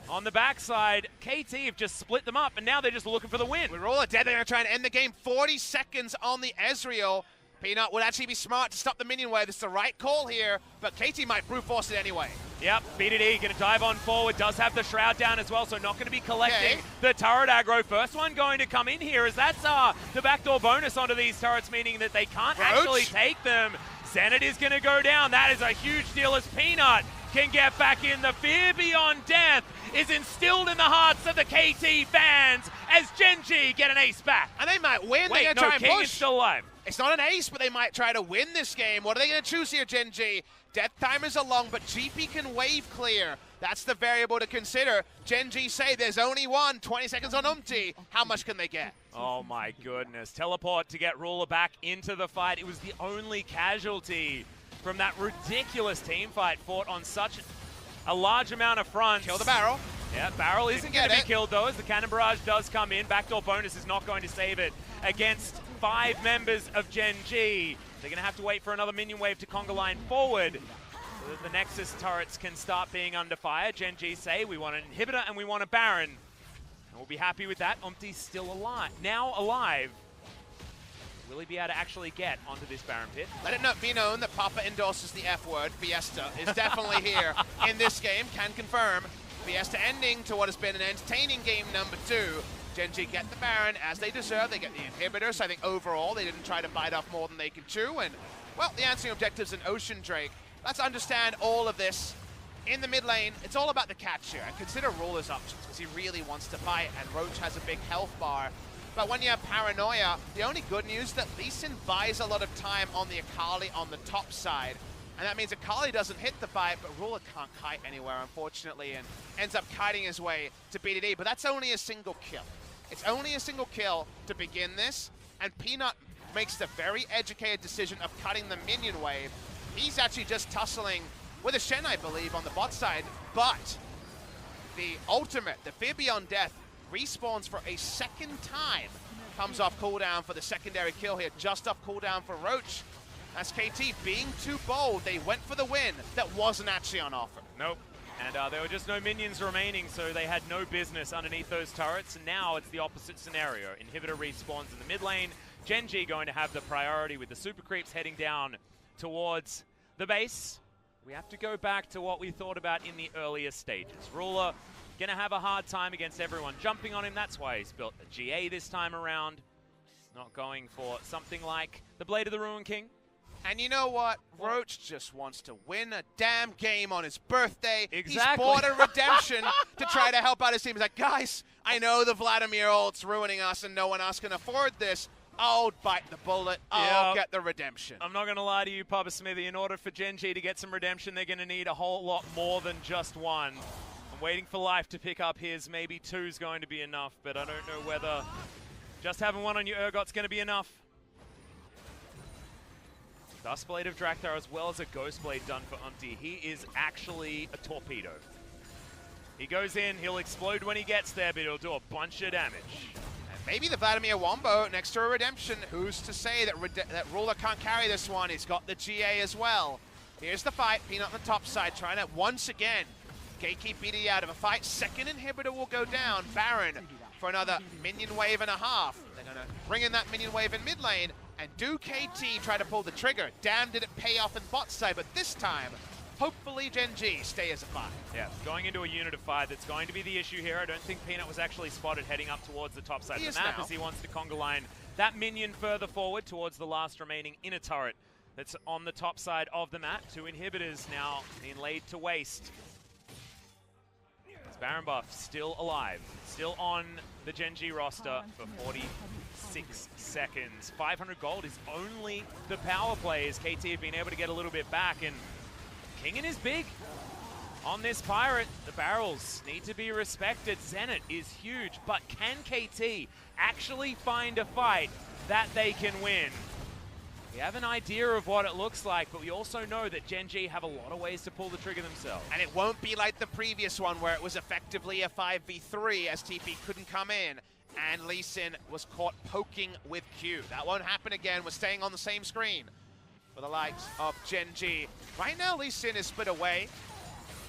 on the backside, KT have just split them up, and now they're just looking for the win. With Ruler dead, they're going to try and end the game. 40 seconds on the Ezreal. Peanut would actually be smart to stop the minion wave. It's the right call here, but KT might brute force it anyway. Yep, BDD going to dive on forward, does have the Shroud down as well, so not going to be collecting the turret aggro. First one going to come in here, as that's the backdoor bonus onto these turrets, meaning that they can't actually take them. Zenit is going to go down. That is a huge deal as Peanut can get back in. The fear beyond death is instilled in the hearts of the KT fans as GenG get an ace back. And they might win. Wait, They're going to no, try and King push. is still alive. It's not an ace, but they might try to win this game. What are they going to choose here, GenG? Death timers are long, but GP can wave clear. That's the variable to consider. GenG say there's only one. 20 seconds on Umti. How much can they get? Oh my goodness. Teleport to get Ruler back into the fight. It was the only casualty from that ridiculous team fight fought on such a large amount of fronts. Kill the barrel. Yeah, barrel isn't going to be killed though, as the cannon barrage does come in. Backdoor bonus is not going to save it against 5 members of GenG. They're going to have to wait for another minion wave to conga line forward so that the Nexus turrets can start being under fire. GenG say we want an inhibitor and we want a Baron. And we'll be happy with that. Umti's still alive. Now alive. Will he be able to actually get onto this Baron pit? Let it not be known that Papa endorses the F word. Fiesta is definitely here in this game. Can confirm. Fiesta ending to what has been an entertaining game number 2. GenG get the Baron as they deserve. They get the inhibitor, so I think overall they didn't try to bite off more than they could chew. And, well, the answering objectives in Ocean Drake. Let's understand all of this. In the mid lane, it's all about the catch here. And consider Ruler's options, because he really wants to fight, and Roach has a big health bar. But when you have Paranoia, the only good news is that Lee Sin buys a lot of time on the Akali on the top side. And that means Akali doesn't hit the fight, but Ruler can't kite anywhere, unfortunately, and ends up kiting his way to BDD. But that's only a single kill. It's only a single kill to begin this, and Peanut makes the very educated decision of cutting the minion wave. He's actually just tussling with a Shen, I believe, on the bot side, but the ultimate, the Fear Beyond Death, respawns for a second time. Comes off cooldown for the secondary kill here, just off cooldown for Roach. As KT being too bold, they went for the win that wasn't actually on offer. Nope. And there were just no minions remaining, so they had no business underneath those turrets. And now it's the opposite scenario. Inhibitor respawns in the mid lane. GenG going to have the priority with the super creeps heading down towards the base. We have to go back to what we thought about in the earlier stages. Ruler going to have a hard time against everyone jumping on him. That's why he's built a GA this time around. Not going for something like the Blade of the Ruin King. And you know what? Roach just wants to win a damn game on his birthday. Exactly. He's bought a redemption to try to help out his team. He's like, guys, I know the Vladimir ult's ruining us and no one else can afford this. I'll bite the bullet. I'll get the redemption. I'm not going to lie to you, Papa Smithy. In order for GenG to get some redemption, they're going to need a whole lot more than just one. I'm waiting for Life to pick up his. Maybe 2's going to be enough, but I don't know whether just having one on your Urgot's going to be enough. Duskblade of Drakthar as well as a Ghostblade done for Umti. He is actually a torpedo. He goes in, he'll explode when he gets there, but he'll do a bunch of damage. And maybe the Vladimir Wombo next to a redemption. Who's to say that that Ruler can't carry this one? He's got the GA as well. Here's the fight. Peanut on the top side trying to once again gatekeep BD out of a fight. Second inhibitor will go down. Baron for another minion wave and a half. They're going to bring in that minion wave in mid lane. And do KT try to pull the trigger? Damn, did it pay off in bot side, but this time, hopefully GenG stay as a 5. Yeah, going into a unit of 5, that's going to be the issue here. I don't think Peanut was actually spotted heading up towards the top side of the map as he wants to conga line that minion further forward towards the last remaining inner turret that's on the top side of the map. 2 inhibitors now being laid to waste. Baron buff still alive, still on the GenG roster for 46 seconds. 500 gold is only the power play as KT have been able to get a little bit back, and Kingin is big on this Pirate. The barrels need to be respected. Zenit is huge, but can KT actually find a fight that they can win? We have an idea of what it looks like, but we also know that GenG have a lot of ways to pull the trigger themselves. And it won't be like the previous one where it was effectively a 5v3 as TP couldn't come in and Lee Sin was caught poking with Q. That won't happen again. We're staying on the same screen for the likes of GenG. Right now, Lee Sin is split away,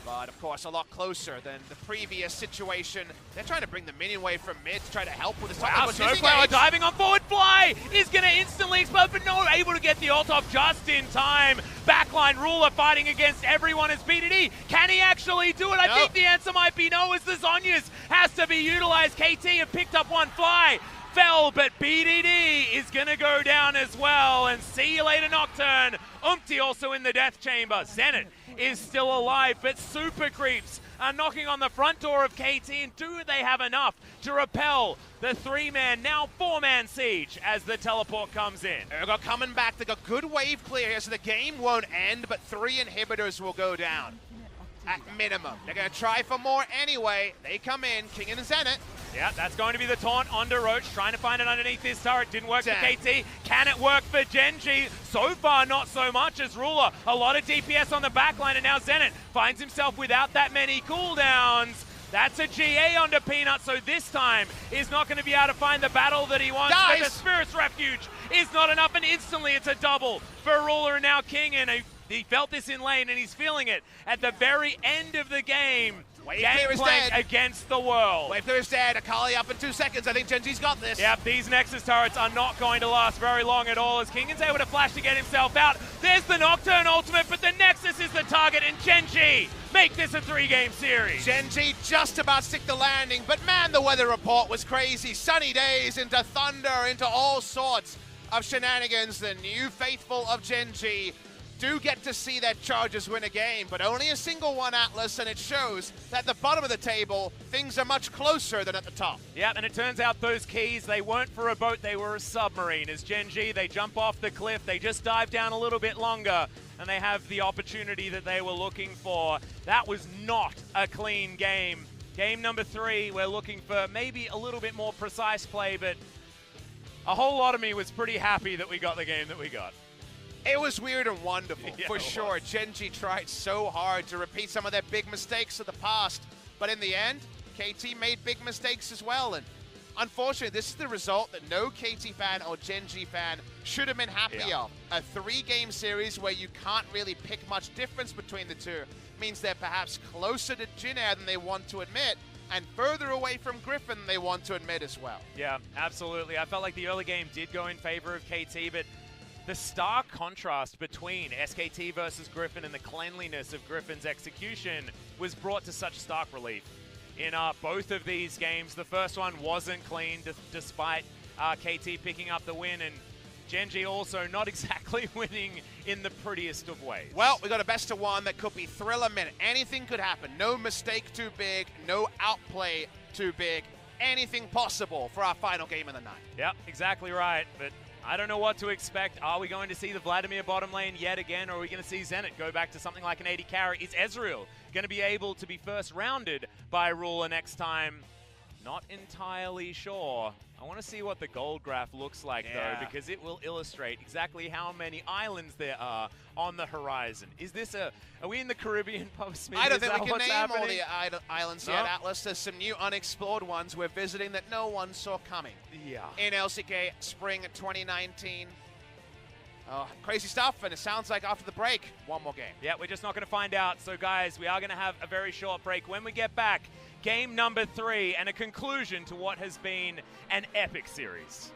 but of course a lot closer than the previous situation. They're trying to bring the minion wave from mid to try to help with this. Wow, Snowflower diving on forward fly is going to instantly explode, but no, able to get the ult off just in time. Backline Ruler fighting against everyone as BDD. Can he actually do it? I think the answer might be no, as the Zhonya's has to be utilized. KT have picked up one fly. fell, but BDD is going to go down as well. And see you later, Nocturne. Umpty also in the death chamber. Zenit is still alive, but Super Creeps are knocking on the front door of KT, and do they have enough to repel the 3-man, now 4-man siege as the teleport comes in? Urgot coming back. They got good wave clear here, so the game won't end, but 3 inhibitors will go down at minimum. They're going to try for more anyway. They come in, King and Zenit. Yeah, that's going to be the taunt onto Roach, trying to find it underneath this turret. Didn't work Damn. for KT. Can it work for GenG? So far, not so much as Ruler. A lot of DPS on the backline, and now Zenit finds himself without that many cooldowns. That's a GA onto Peanut, so this time he's not going to be able to find the battle that he wants. Dies. But the Spirit's Refuge is not enough, and instantly it's a double for Ruler and now King, and he felt this in lane, and he's feeling it at the very end of the game. Gangplank against the world. Wave clear is dead. Akali up in 2 seconds. I think GenG's got this. Yep, these Nexus turrets are not going to last very long at all, as King is able to flash to get himself out. There's the Nocturne ultimate, but the Nexus is the target, and GenG make this a 3-game series. GenG just about stick the landing, but man, the weather report was crazy. Sunny days into thunder, into all sorts of shenanigans. The new faithful of GenG do get to see their Chargers win a game, but only a single one, Atlas, and it shows that at the bottom of the table, things are much closer than at the top. Yeah, and it turns out those keys, they weren't for a boat, they were a submarine. As GenG, they jump off the cliff, they just dive down a little bit longer, and they have the opportunity that they were looking for. That was not a clean game. Game number 3, we're looking for maybe a little bit more precise play, but a whole lot of me was pretty happy that we got the game that we got. It was weird and wonderful, Yeah, for sure. GenG tried so hard to repeat some of their big mistakes of the past, but in the end, KT made big mistakes as well, and unfortunately, this is the result that no KT fan or GenG fan should have been happy of. A 3-game series where you can't really pick much difference between the two means they're perhaps closer to Jin Air than they want to admit, and further away from Griffin than they want to admit as well. Yeah, absolutely. I felt like the early game did go in favor of KT, but the stark contrast between SKT versus Griffin and the cleanliness of Griffin's execution was brought to such stark relief. In both of these games, the first one wasn't clean despite KT picking up the win, and GenG also not exactly winning in the prettiest of ways. Well, we got a best of 1 that could be thriller minute. Anything could happen. No mistake too big, no outplay too big. Anything possible for our final game of the night. Yep, exactly right, but I don't know what to expect. Are we going to see the Vladimir bottom lane yet again, or are we going to see Zenit go back to something like an 80 carry? Is Ezreal going to be able to be first rounded by Ruler next time? Not entirely sure. I want to see what the gold graph looks like, though, because it will illustrate exactly how many islands there are on the horizon. Is this are we in the Caribbean, Pub Smith? I don't think we can name happening? all the islands yet, Atlas. There's some new unexplored ones we're visiting that no one saw coming. Yeah. In LCK Spring 2019. Oh, crazy stuff, and it sounds like after the break, one more game. Yeah, we're just not going to find out. So, guys, we are going to have a very short break. When we get back, game number 3 and a conclusion to what has been an epic series.